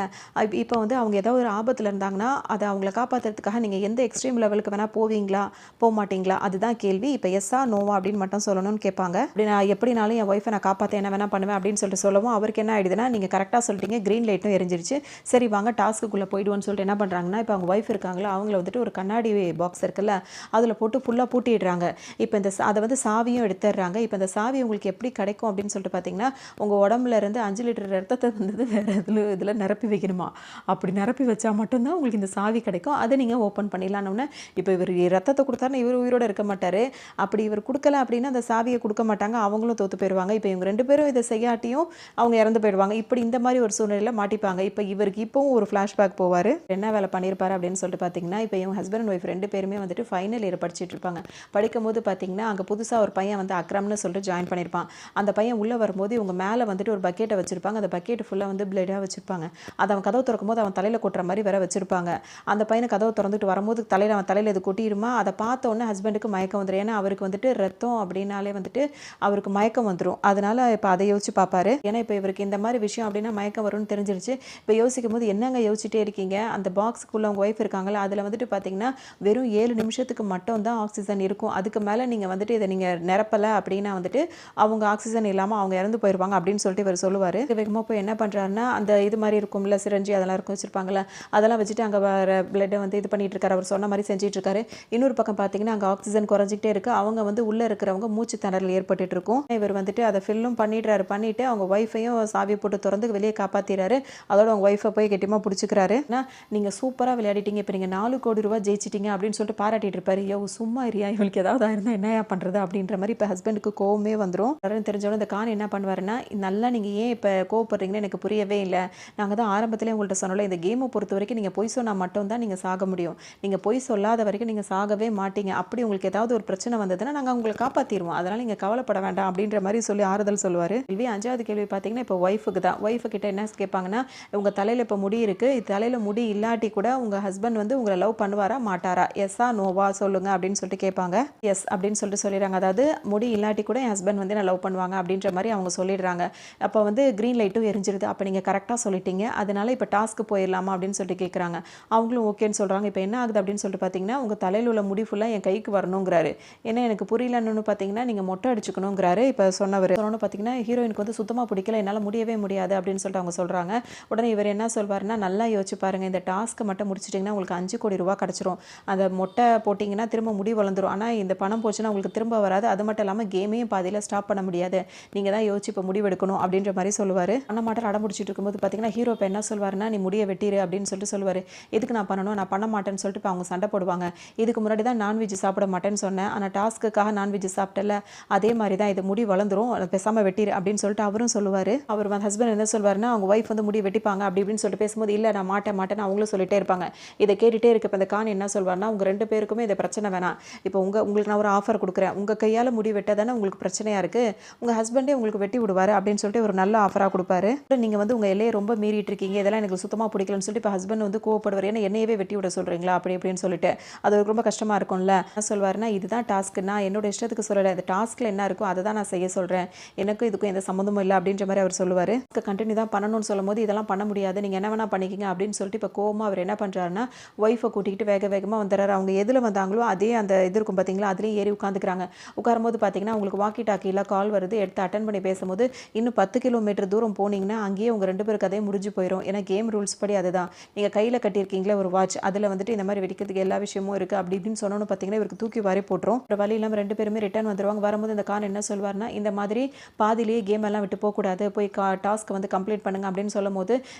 இப்போ வந்து அவங்க ஏதாவது ஒரு ஆபத்தில் இருந்தாங்கன்னா அதை அவங்கள காப்பாற்றுறதுக்காக நீங்கள் எந்த எக்ஸ்ட்ரீம் லெவலுக்கு வேணால் போவீங்களா போக மாட்டீங்களா, அதுதான் கேள்வி. இப்போ எஸ்ஸா நோவா அப்படின்னு மட்டும் சொல்லணும்னு கேட்பாங்க. அப்படி நான் எப்படினாலும் என் ஒய்ஃபை நான் காப்பாற்ற என்ன வேணால் பண்ணுவேன் அப்படின்னு சொல்லிட்டு சொல்லவும் அவருக்கு என்ன ஆயிடுதுன்னா, நீங்கள் கரெக்டாக சொல்லிட்டீங்க, க்ரீன் லைட்டும் எரிஞ்சிருச்சு, சரி வாங்க டாஸ்க்குள்ளே போயிடுவோன்னு சொல்லிட்டு என்ன பண்ணுறாங்கன்னா, இப்போ அவங்க ஒய்ஃப் இருக்காங்களா அவங்கள வந்துட்டு ஒரு கண்ணாடி பாக்ஸ் இருக்குல்ல அதில் போட்டு ஃபுல்லாக பூட்டிடுறாங்க. இப்போ இந்த அதை வந்து சாவியும் எடுத்துடுறாங்க. இப்போ இந்த சாவி உங்களுக்கு எப்படி கிடைக்கும் அப்படின்னு சொல்லிட்டு பார்த்தீங்கன்னா, உங்கள் உடம்புல இருந்து 5 லிட்டர் ரத்தத்தை வந்து வேறு இதில் நிரப்பி வைக்கணுமா, அப்படி நிரப்பி வச்சா மட்டும்தான் உங்களுக்கு இந்த சாவி கிடைக்கும், அதை நீங்கள் ஓப்பன் பண்ணிடலான்னு. இப்போ இவர் ரத்தத்தை கொடுத்தாருன்னா இவர் உயிரோடு இருக்க மாட்டார், அப்படி இவர் கொடுக்கல அப்படின்னா அந்த சாவியை கொடுக்க மாட்டாங்க, அவங்களும் தோற்று போயிடுவாங்க. இப்போ இவங்க 2 பேரும் இதை செய்யாட்டியும் அவங்க இறந்து போயிடுவாங்க. இப்படி இந்த மாதிரி ஒரு சூழ்நிலையில் மாட்டிப்பாங்க. இப்போ இவருக்கு இப்போவும் ஒரு ஃப்ளாஷ்பேக் போவார். என்ன வேலை பண்ணியிருப்பாரு அப்படின்னு சொல்லிட்டு பார்த்தீங்கன்னா, இப்போ இவங்க ஹஸ்பண்ட் அண்ட் ஒய்ஃப் 2 பேருமே வந்துட்டு ஃபைனல் இயர் படிச்சுட்டு இருப்பாங்க. படிக்கும்போது பார்த்தீங்கன்னா அங்கே புதுசாக ஒரு பையன் வந்து அக்ரம்னு சொல்லிட்டு ஜாயின் பண்ணியிருப்பான். அந்த பையன் உள்ளே வரும்போது இவங்க மேலே வந்துட்டு ஒரு பக்கெட்டை வச்சிருப்பாங்க. அந்த பக்கெட் ஃபுல்லாக வந்து பிளேடாக வச்சிருப்பாங்க. அதை அவன் கதவு திறக்கும் போது அவன் தலையில் கொட்டுற மாதிரி வேற வச்சிருப்பாங்க. அந்த பையனை கதவு திறந்துட்டு வரும்போது அவன் தலையில் இது கொட்டிடுமா, அதை பார்த்த உடனே ஹஸ்பண்டுக்கு மயக்கம் வந்துடும். ஏன்னா அவருக்கு வந்துட்டு ரத்தம் அப்படின்னாலே வந்துட்டு அவருக்கு மயக்கம் வந்துடும். அதனால இப்போ அதை யோசிச்சு பார்ப்பாரு. ஏன்னா இப்போ இவருக்கு இந்த மாதிரி விஷயம் அப்படின்னா மயக்கம் வரும்னு தெரிஞ்சிருச்சு. இப்போ யோசிக்கும் போது என்னங்க யோசிச்சுட்டே இருக்கீங்க, அந்த பாக்ஸுக்குள்ள அவங்க ஒய்ஃப் இருக்காங்களா அதில் வந்துட்டு பார்த்தீங்கன்னா வெறும் 7 நிமிஷத்துக்கு மட்டும் தான் ஆக்சிஜன் இருக்கும், அதுக்கு மேலே நீங்கள் வந்துட்டு இதை நீங்கள் நிரப்பலை அப்படின்னா வந்துட்டு அவங்க ஆக்சிஜன் இல்லாமல் அவங்க இறந்து போயிடுவாங்க அப்படின்னு சொல்லிட்டு இவர் சொல்லுவார். வேகமாக போய் என்ன பண்ணுறாருன்னா, அந்த இது மாதிரி இருக்கும்ல சிரஞ்சி அதெல்லாம் இருக்கும் வச்சுருப்பாங்களே, அதெல்லாம் வச்சுட்டு அங்கே வர பிளட்டை வந்து இது பண்ணிட்டு இருக்காரு. அவர் சொன்ன மாதிரி செஞ்சுட்டு இருக்காரு. இன்னொரு பக்கம் பார்த்தீங்கன்னா அங்கே ஆக்சிஜன் குறைஞ்சிக்கிட்டே இருக்கு. அவங்க வந்து உள்ளே இருக்கிறவங்க மூச்சு திணறல் ஏற்பட்டு இருக்கும். இவர் வந்துட்டு அதை ஃபில்லும் பண்ணிட்டு அவங்க ஒய்ஃபையும் சாவியை போட்டு திறந்து வெளியே காப்பாற்றிறாரு. அதோட அவங்க ஒய்ஃபை போய் கெட்டியமாக பிடிச்சிக்கிறாரு. நீங்கள் சூப்பராக விளையாடிட்டீங்க, இப்போ நீங்கள் 4 கோடி ரூபா ஜெயிச்சிட்டீங்க அப்படின்னு சொல்லிட்டு பாராட்டிட்டு இருப்பாரு. யோ சும்மா இரியா, இவளுக்கு ஏதாவது இருந்தால் என்னையா பண்ணுறது அப்படின்ற மாதிரி இப்போ ஹஸ்பண்டுக்கு கோவமே வந்துடும். தெரிஞ்சவொடனே இந்த கான் என்ன பண்ணுவாருன்னா, நல்லா நீங்கள் ஏன் இப்போ கோவப்படுறீங்கன்னு எனக்கு புரியவே இல்லை, நாங்கள் தான் ஆரம்பத்திலே உங்கள்கிட்ட சொன்னோம்ல, இந்த கேமை பொறுத்த வரைக்கும் நீங்கள் பொய் சொன்னால் மட்டும்தான் நீங்கள் சாக முடியும், நீங்கள் பொய் சொல்லாத வரைக்கும் நீங்கள் சாகவே மாட்டீங்க, அப்படி உங்களுக்கு ஏதாவது ஒரு பிரச்சனை வந்ததுன்னா நாங்கள் உங்களை காப்பாற்றிடுவோம், அதனால் நீங்கள் கவலைப்பட வேண்டாம் அப்படின்ற மாதிரி சொல்லி ஆறுதல் சொல்லுவார். கேள்வி 5வது கேள்வி பார்த்தீங்கன்னா, இப்போ ஒய்ஃபுக்கு தான். ஒய்ஃபு கிட்ட என்ன கேட்பாங்கன்னா, உங்கள் தலையில் இப்போ முடி இருக்குது, தலையில் முடி இல்லாட்டி கூட உங்கள் ஹஸ்பண்ட் வந்து உங்களை லவ் பண்ணுவாரா மாட்டாரா, எஸ்ஸா நோவா சொல்லுங்க அப்படின்னு சொல்லிட்டு கேட்பாங்க. எஸ் அப்படின்னு சொல்லிட்டு சொல்லிடுறாங்க. அதாவது முடி இல்லாட்டி கூட என் ஹஸ்பண்ட் வந்து நான் லவ் பண்ணுவாங்க அப்படின்ற மாதிரி அவங்க சொல்லிடுறாங்க. அப்போ வந்து க்ரீன் லைட்டும் எரிஞ்சிருது. அப்போ நீங்கள் கரெக்டாக சொல்லிட்டீங்க, அதனால இப்போ டாஸ்க்கு போயிடலாமா அப்படின்னு சொல்லிட்டு கேட்குறாங்க. அவங்களும் ஓகேன்னு சொல்கிறாங்க. இப்போ என்ன ஆகுது அப்படின்னு சொல்லிட்டு பார்த்தீங்கன்னா, உங்கள் தலையில் உள்ள முடி ஃபுல்லாக என் கைக்கு வரணுங்கிறாரு. ஏன்னா எனக்கு புரியலன்னு பார்த்தீங்கன்னா, நீங்கள் மொட்டை அடிச்சுக்கணுங்கிறாரு. இப்போ சொன்னவர் சொன்னோன்னு பார்த்தீங்கன்னா, ஹீரோயினுக்கு வந்து சுத்தமாக பிடிக்கல, என்னால் முடியவே முடியாது அப்படின்னு சொல்லிட்டு அவங்க சொல்கிறாங்க. உடனே இவர் என்ன சொல்வாருன்னா, நல்லா யோசிச்சு பாருங்கள், இந்த டாஸ்க்கை மட்டும் முடிச்சிட்டிங்கன்னா உங்களுக்கு 5 கோடி ரூபா கிடச்சிரும். அந்த மொட்டை போட்டிங்கன்னா திரும்ப முடி வளர்ந்துரும். ஆனால் இந்த பணம் போச்சுன்னா உங்களுக்கு திரும்ப வராது. அது மட்டும் இல்லாமல் கேமையும் பாதியில் ஸ்டாப் பண்ண முடியாது. நீங்கள் தான் யோசிச்சு இப்போ முடிவெடுக்கணும் அப்படின்ற மாதிரி சொல்லுவார். பண்ண மாட்டேன் அடம் முடிச்சிட்டு இருக்கும்போது பார்த்தீங்கன்னா, ஹீரோ இப்போ என்ன சொல்வாருன்னா, நீ முடியை வெட்டிடு அப்படின்னு சொல்லிட்டு சொல்லுவார். எதுக்கு நான் பண்ணணும், நான் பண்ண மாட்டேன்னு சொல்லிட்டு இப்போ அவங்க சண்டை போடுவாங்க. இதுக்கு முன்னாடி தான் நான்வெஜ் சாப்பிட மாட்டேன்னு சொன்னேன், ஆனால் டாஸ்க்குக்காக நான்வெஜ் சாப்பிட்டல, அதே மாதிரி தான் இது முடி வளர்ந்துரும், பேசாமல் வெட்டிடு அப்படின்னு சொல்லிட்டு அவரும் சொல்லுவார். அவர் வந்து ஹஸ்பண்ட் என்ன சொல்வாருன்னா, அவங்க ஒய்ஃப் வந்து முடி வெட்டிப்பாங்க அப்படி இப்படின்னு சொல்லிட்டு பேசும்போது, இல்லை நான் மாட்டேன்னு அவங்களும் சொல்லிட்டே இருப்பாங்க. இதை கேட்டுகிட்டே இருக்க இப்போ இந்த கான் என்ன சொல்வார்னா, உங்கள் 2 பேருக்குமே இந்த பிரச்சனை வேணாம், இப்போ உங்களுக்கு நான் ஒரு ஆஃபர் கொடுக்குறேன், உங்கள் கையால் முடி வெட்டாதானே உங்களுக்கு பிரச்சனையாக இருக்குது, உங்கள் ஹஸ்பண்டே உங்களுக்கு வெட்டி விடுவார் அப்படின்னு சொல்லிட்டு ஒரு நல்ல ஆஃபராக கொடுப்பாரு. நீங்கள் வந்து உங்கள் எல்லையை ரொம்ப மீறிட்டு இருக்கீங்க, இதெல்லாம் எனக்கு சுத்தமாக பிடிக்கலன்னு சொல்லிட்டு இப்போ ஹஸ்பண்ட் வந்து கோவப்படுவார். ஏன்னா என்னையவே வெட்டி விட சொல்கிறீங்களா அப்படி இப்படின்னு சொல்லிட்டு அது அவருக்கு ரொம்ப கஷ்டமாக இருக்கும்ல. என்ன சொல்வாருன்னா, இதுதான் டாஸ்க்கு, நான் என்னோட இஷ்டத்துக்கு சொல்லலை, அந்த டாஸ்க்கில் என்ன இருக்கோ அதை தான் நான் செய்ய சொல்கிறேன், எனக்கும் இதுக்கும் எந்த சம்மந்தமும் இல்லை அப்படின்ற மாதிரி அவர் சொல்லுவார். கண்டினியூ தான் பண்ணணும்னு சொல்லும் போது இதெல்லாம் பண்ண முடியாது, நீங்கள் என்ன வேணால் பண்ணிக்கிங்க அப்படின்னு சொல்லிட்டு இப்போ கோவமாக அவர் என்ன பண்ணுறாருன்னா, ஒய்ஃபை கூட்டிகிட்டு வேக வேகமாக வந்துடுறாரு. அவங்க எதில் வந்தாங்களோ அதே அந்த இது இருக்கும் பார்த்தீங்களா, அதுலேயும் ஏறி உட்காந்துக்கிறாங்க. உட்காரும்போது பார்த்தீங்கன்னா, உங்களுக்கு வாக்கி டாக்கியில் கால் வருது, எடுத்து அட்டன் பண்ணி பேசும்போது, இன்னும் 10 கிலோமீட்டர் தூரம் போனீங்கன்னா அங்கேயே உங்கள் 2 பேருக்கு கதையை முடிஞ்சு போயிடும். ஏன்னா கேம் ரூல்ஸ் படி அதுதான், நீங்கள் கையில் கட்டியிருக்கீங்களே ஒரு வாட்ச், அதில் வந்துட்டு இந்த மாதிரி வெடிக்கிறதுக்கு எல்லா விஷயமும் இருக்குது அப்படி இப்படின்னு சொன்னோன்னு பார்த்தீங்கன்னா இவருக்கு தூக்கி வாரி போட்டுரும். ஒரு வழி இல்லாமல் 2 பேருமே ரிட்டர்ன் வந்துடுவாங்க. வரும்போது இந்த கான் என்ன சொல்வார்னா, இந்த மாதிரி பாதிலேயே கேம் எல்லாம் விட்டு போகக்கூடாது, போய் டாஸ்க்கை வந்து கம்ப்ளீட் பண்ணுங்க அப்படின்னு சொல்லும் போது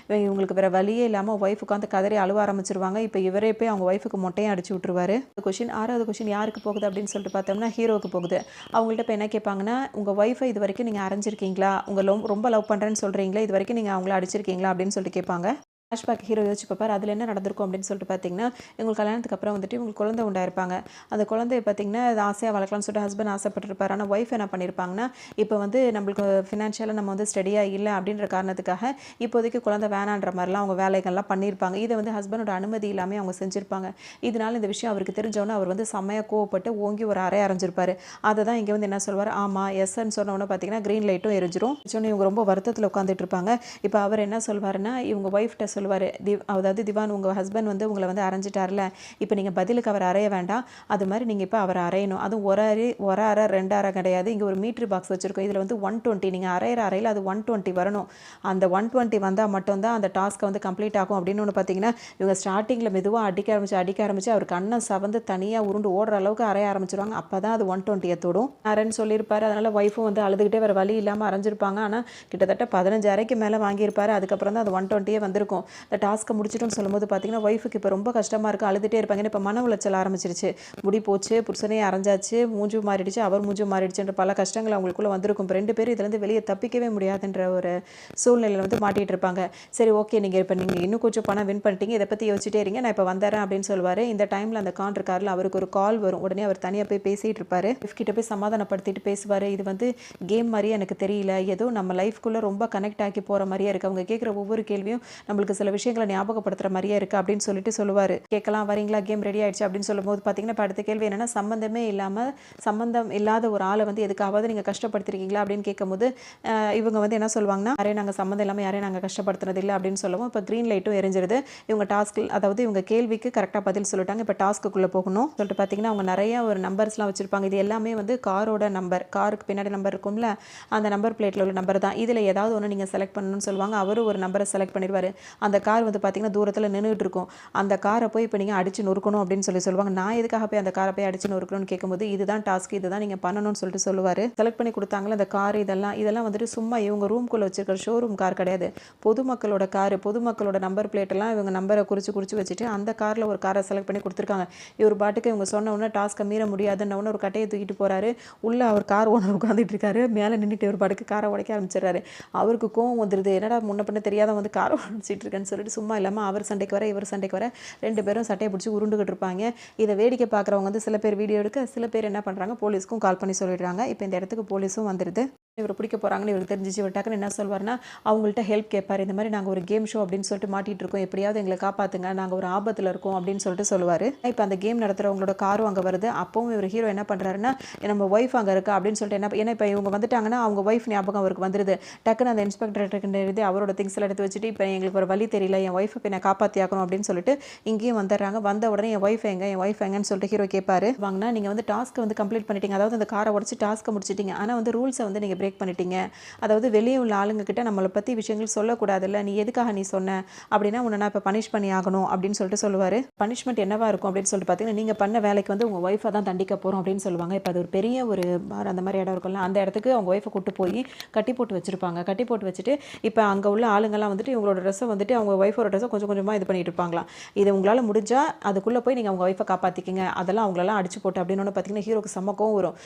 இவங்களுக்கு வேறு வழியே இல்லாமல் ஒய்ஃப் உட்காந்து கதறி அழுவ ஆரம்பிச்சிருவாங்க. இப்போ இவரே போய் அவங்க ஒய்ஃபுக்கு மொட்டையும் அடிச்சு விட்டுருவாரு. கொஷின் 6வது கொஷின் யாருக்கு போகுது அப்படின்னு சொல்லிட்டு பார்த்தோம்னா ஹீரோவுக்கு போகுது. அவங்கள்ட்ட இப்போ என்ன கேட்பாங்கன்னா, உங்கள் ஒய்ஃபை இது வரைக்கும் நீங்கள் அரைஞ்சிருக்கீங்களா, உங்கள் ரொம்ப லவ் பண்ணுறேன்னு சொல்கிறீங்களா, இது வரைக்கும் நீங்கள் அவங்கள அடிச்சிருக்கீங்களா அப்படின்னு சொல்லிட்டு கேட்பாங்க. ஃப்ளாஷ்பேக் ஹீரோ யோசிச்சு பார்ப்பார். அதில் என்ன நடந்திருக்கும் அப்படின்னு சொல்லிட்டு பார்த்தீங்கன்னா, இவங்களுக்கு கல்யாணத்துக்கு அப்புறம் வந்துட்டு இவங்களுக்கு குழந்தை உண்டாயிருப்பாங்க. அந்த குழந்தைய பார்த்தீங்கன்னா அது ஆசையாக வளர்க்கலாம்னு சொல்லிட்டு ஹஸ்பண்ட் ஆசைப்பட்டிருப்பார். ஆனால் ஒய்ஃப் என்ன பண்ணியிருப்பாங்கன்னா, இப்போ வந்து நம்மளுக்கு ஃபினான்ஷியலாக நம்ம வந்து ஸ்டடியாக இல்லை அப்படின்ற காரணத்துக்காக இப்போதைக்கு குழந்தை வேணான்ற மாதிரிலாம் அவங்க வேலைகள்லாம் பண்ணியிருப்பாங்க. இதை வந்து ஹஸ்பண்டோட அனுமதி இல்லாமல் அவங்க செஞ்சுருப்பாங்க. இதனால இந்த விஷயம் அவருக்கு தெரிஞ்சவொன்னே அவர் வந்து செம்மையாக கோவப்பட்டு ஓங்கி ஒரு அறை அரைஞ்சிருப்பார். அதை தான் இங்கே வந்து என்ன சொல்வார், ஆமாம் எஸ்ன்னு சொன்னோன்னே பார்த்தீங்கன்னா க்ரீன் லைட்டும் எரிஞ்சிரும். சொன்னோன்னே இவங்க ரொம்ப வருத்தத்தில் உட்காந்துட்டு இருப்பாங்க. இப்போ அவர் என்ன சொல்வாருன்னா, இவங்க ஒய்ஃப்ட்ட சொல்லுவார், அதாவது திவான் உங்கள் ஹஸ்பண்ட் வந்து உங்களை வந்து அரைஞ்சிட்டார்ல, இப்போ நீங்கள் பதிலுக்கு அவர் அறைய வேண்டாம், அது மாதிரி நீங்கள் இப்போ அவரை அறையணும். அதுவும் ஒரு அறை 2 அறை கிடையாது, இங்கே ஒரு மீட்ரு பாக்ஸ் வச்சுருக்கோம், இதில் வந்து 120 நீங்கள் அறையிற அறையில் அது 120 வரணும். அந்த 120 வந்தால் மட்டும்தான் அந்த டாஸ்க்கை வந்து கம்ப்ளீட் ஆகும் அப்படின்னு ஒன்று பார்த்தீங்கன்னா, இவங்க ஸ்டார்டிங்கில் மெதுவாக அடிக்க ஆரம்பிச்சு அவர் கண்ணை சவந்து தனியாக உருண்டு ஓடுற அளவுக்கு அறைய ஆரம்பிச்சிருவாங்க. அப்போ தான் அது 120 தொடும். அறைன்னு சொல்லியிருப்பார். அதனால் ஒய்ஃபும் வந்து அழுதுகிட்டே வேறு வழி இல்லாமல் அரைஞ்சிருப்பாங்க. ஆனால் கிட்டத்தட்ட 15 அறைக்கு மேலே வாங்கியிருப்பார். அதுக்கப்புறம் தான் அது 120 வந்திருக்கும். இந்த டாஸ்க்கை முடிச்சிட்டோன்னு சொல்லும்போது பார்த்தீங்கன்னா ஒய்ஃபுக்கு இப்போ ரொம்ப கஷ்டமாக இருக்குது, அழுதுகிட்டே இருப்பாங்க. இப்போ மன உளைச்சல் ஆரம்பிச்சிருச்சு, முடி போச்சு, புருஷனே அரைஞ்சாச்சு, மூஞ்சும் மாறிடுச்சு, அவர் மூஞ்சும் மாறிடுச்சுன்ற பல கஷ்டங்கள் அவங்களுக்குள்ளே வந்திருக்கும். இப்போ 2 பேரும் இதுலேருந்து வெளியே தப்பிக்கவே முடியாதுன்ற ஒரு சூழ்நிலையில் வந்து மாட்டிகிட்டு இருப்பாங்க. சரி ஓகே, நீங்கள் இன்னும் கொஞ்சம் பணம் வின் பண்ணிட்டீங்க, இதை பற்றி யோசிச்சிட்டே இருங்க, நான் இப்போ வந்துடுறேன் அப்படின்னு சொல்லுவார். இந்த டைமில் அந்த கான் இருக்கார்ல, அவருக்கு ஒரு கால் வரும். உடனே அவர் தனியாக போய் பேசிகிட்டு இருப்பார். ஒய்ஃப் கிட்ட போய் சமாதானப்படுத்திட்டு பேசுவார். இது வந்து கேம் மாதிரியே எனக்கு தெரியல, ஏதோ நம்ம லைஃப்குள்ளே ரொம்ப கனெக்ட் ஆகி போகிற மாதிரியே இருக்குது, அவங்க கேட்குற ஒவ்வொரு கேள்வியும் நம்மளுக்கு சில விஷயங்களை ஞாபகப்படுத்துகிற மாதிரியே இருக்குது அப்படின்னு சொல்லிட்டு சொல்லுவார். கேட்கலாம் வரீங்களா, கேம் ரெடி ஆயிடுச்சு அப்படின்னு சொல்லும்போது பார்த்தீங்கன்னா இப்போ அடுத்த கேள்வி என்னென்னா, சம்மந்தம் இல்லாத ஒரு ஆளை வந்து எதுக்காவது நீங்கள் கஷ்டப்படுத்திருக்கீங்களா அப்படின்னு கேட்கும்போது இவங்க வந்து என்ன சொல்லுவாங்கன்னா, யாரையும் நாங்கள் சம்மந்தம் இல்லாமல் யாரையும் நாங்கள் கஷ்டப்படுத்துனது இல்லை அப்படின்னு சொல்லுவோம். இப்போ க்ரீன் லைட்டும் எரிஞ்சிருது. இவங்க டாஸ்கில் அதாவது இவங்க கேள்விக்கு கரெக்டாக பதில் சொல்லிட்டாங்க. இப்போ டாஸ்க்குள்ளே போகணும் சொல்லிட்டு பார்த்தீங்கன்னா அவங்க நிறைய ஒரு நம்பர்ஸ்லாம் வச்சுருப்பாங்க. இது எல்லாமே வந்து காரோட நம்பர், காருக்கு பின்னாடி நம்பர் இருக்கும்ல, அந்த நம்பர் பிளேட்டில் உள்ள நம்பர் தான். இதில் ஏதாவது ஒன்று நீங்கள் செலக்ட் பண்ணணும்னு சொல்லுவாங்க. அவரும் ஒரு நம்பரை செலக்ட் பண்ணிடுவார். அந்த கார் வந்து பார்த்தீங்கன்னா தூரத்தில் நின்றுட்டு இருக்கும். அந்த காரை போய் இப்போ நீங்கள் அடிச்சு நொறுக்கணும் அப்படின்னு சொல்லுவாங்க. நான் எதுக்காக போய் அந்த காரை போய் அடிச்சு நொறுக்கணும்னு கேட்கும்போது இதுதான் டாஸ்க், இதுதான் நீங்கள் பண்ணணும்னு சொல்லிட்டு சொல்லுவார். செலக்ட் பண்ணி கொடுத்தாங்களே அந்த கார், இதெல்லாம் வந்துட்டு சும்மா இவங்க ரூம்குள்ளே வச்சிருக்கிற ஷோரூம் கார் கிடையாது, பொதுமக்களோட கார். பொதுமக்களோட நம்பர் பிளேட்டெல்லாம் இவங்க நம்பரை குறித்து வச்சுட்டு அந்த காரில் ஒரு காரை செலக்ட் பண்ணி கொடுத்துருக்காங்க. இவர் பாட்டுக்கு இவங்க சொன்ன உடனே டாஸ்க்கை மீற முடியாதுன்னு ஒரு கட்டையை தூக்கிட்டு போகிறாரு. உள்ளே அவர் கார் ஓனர் உட்காந்துட்டு இருக்காரு. மேலே நின்றுட்டு இவர் பாட்டுக்கு காரை உடைக்க ஆரம்பிச்சிடறாரு. அவருக்கு கோவம் வந்துடுது, என்னடா முன்ன பண்ண தெரியாத வந்து காரை உடைச்சிட்டு இருக்கேன்னு சொல்லிட்டு சும்மா இல்லாமல் அவர் சண்டைக்கு வர இவர் சண்டைக்கு வர 2 பேரும் சட்டையை பிடிச்சி உருண்டுகிட்டு இருப்பாங்க. இதை வேடிக்கை பார்க்குறவங்க வந்து சில பேர் வீடியோ எடுக்க, சில பேர் என்ன பண்ணுறாங்க போலீஸ்க்கும் கால் பண்ணி சொல்லிடுறாங்க. இப்போ இந்த இடத்துக்கு போலீஸும் வந்துடுது. இவர் பிடிக்க போகிறாங்கன்னு இவருக்கு தெரிஞ்சிச்சு. இவர் டக்குன்னு என்ன சொல்வார்னா அவங்கள்ட்ட ஹெல்ப் கேட்பார். இந்த மாதிரி நாங்கள் ஒரு கேம் ஷோ அப்படின்னு சொல்லிட்டு மாட்டிகிட்டு இருக்கோம், எப்படியாவது எங்களை காப்பாற்றுங்க, நாங்கள் ஒரு ஆபத்தில் இருக்கோம் அப்படின்னு சொல்லிட்டு சொல்லுவார். இப்போ அந்த கேம் நடத்துகிறவங்களோட காரும் அங்கே வருது. அப்பவும் இவர் ஹீரோ என்ன பண்ணுறாருன்னா நம்ம ஒய்ஃப் அங்கே இருக்கா அப்படின்னு சொல்லிட்டு என்ன ஏன்னா இப்போ இவங்க வந்துட்டாங்கன்னா அவங்க ஒய்ஃப் ஞாபகம் அவருக்கு வந்துடுது. டக்குன்னு அந்த இன்ஸ்பெக்டர் எழுதி அவரோட திங்ஸ் எல்லாம் எடுத்து வச்சுட்டு இப்போ எங்களுக்கு ஒரு வழி தெரியல, என் ஒய்ஃபை இப்போ நான் காப்பாற்றி ஆகணும் அப்படின்னு சொல்லிட்டு இங்கேயும் வந்துடுறாங்க. வந்த உடனே என் ஒய்ஃப் எங்கன்னு சொல்லிட்டு ஹீரோ கேட்பாரு. வாங்கினா நீங்கள் வந்து டாஸ்க்கை வந்து கம்ப்ளீட் பண்ணிட்டீங்க, அதாவது அந்த காரை உடச்சி டாஸ்க்கை முடிச்சிட்டீங்க, ஆனால் வந்து ரூல்ஸை வந்து நீங்கள் பிரேக் பண்ணிட்டீங்க, அதாவது வெளியே உள்ள ஆளுங்க கிட்ட நம்மளை பற்றி விஷயங்கள் சொல்லக்கூடாதுல்ல, நீ எதுக்காக நீ சொன்ன அப்படின்னா உன்னை நான் இப்போ பனிஷ் பண்ணி ஆகணும் அப்படின்னு சொல்லிட்டு சொல்லுவார். பனிஷ்மெண்ட் என்னவா இருக்கும் அப்படின்னு சொல்லிட்டு பார்த்தீங்கன்னா நீங்கள் பண்ண வேலைக்கு வந்து உங்கள் ஒய்ஃபை தான் தண்டிக்க போகிறோம் அப்படின்னு சொல்லுவாங்க. இப்போ அது ஒரு பெரிய ஒரு பார் அந்த மாதிரி இடம் இருக்கும்ல, அந்த இடத்துக்கு அவங்க ஒய்ஃபை கூட்டு போய் கட்டி போட்டு வச்சுருப்பாங்க. கட்டி போட்டு வச்சுட்டு இப்போ அங்கே உள்ள ஆளுங்கள்லாம் வந்துட்டு இவங்களோட ட்ரெஸ்ஸை வந்துட்டு அவங்க ஒய்ஃபோட ட்ரெஸ்ஸை கொஞ்சம் கொஞ்சமாக இது பண்ணிட்டு இருப்பாங்களாம். இது உங்களால் முடிஞ்சால் அதுக்குள்ளே போய் நீங்கள் அவங்க ஒய்ஃபை காப்பாற்றிக்கிங்க, அதெல்லாம் அவங்களெல்லாம் அடிச்சு போட்டு அப்படின்னு பார்த்தீங்கன்னா ஹீரோக்கு சமக்கம் வரும்.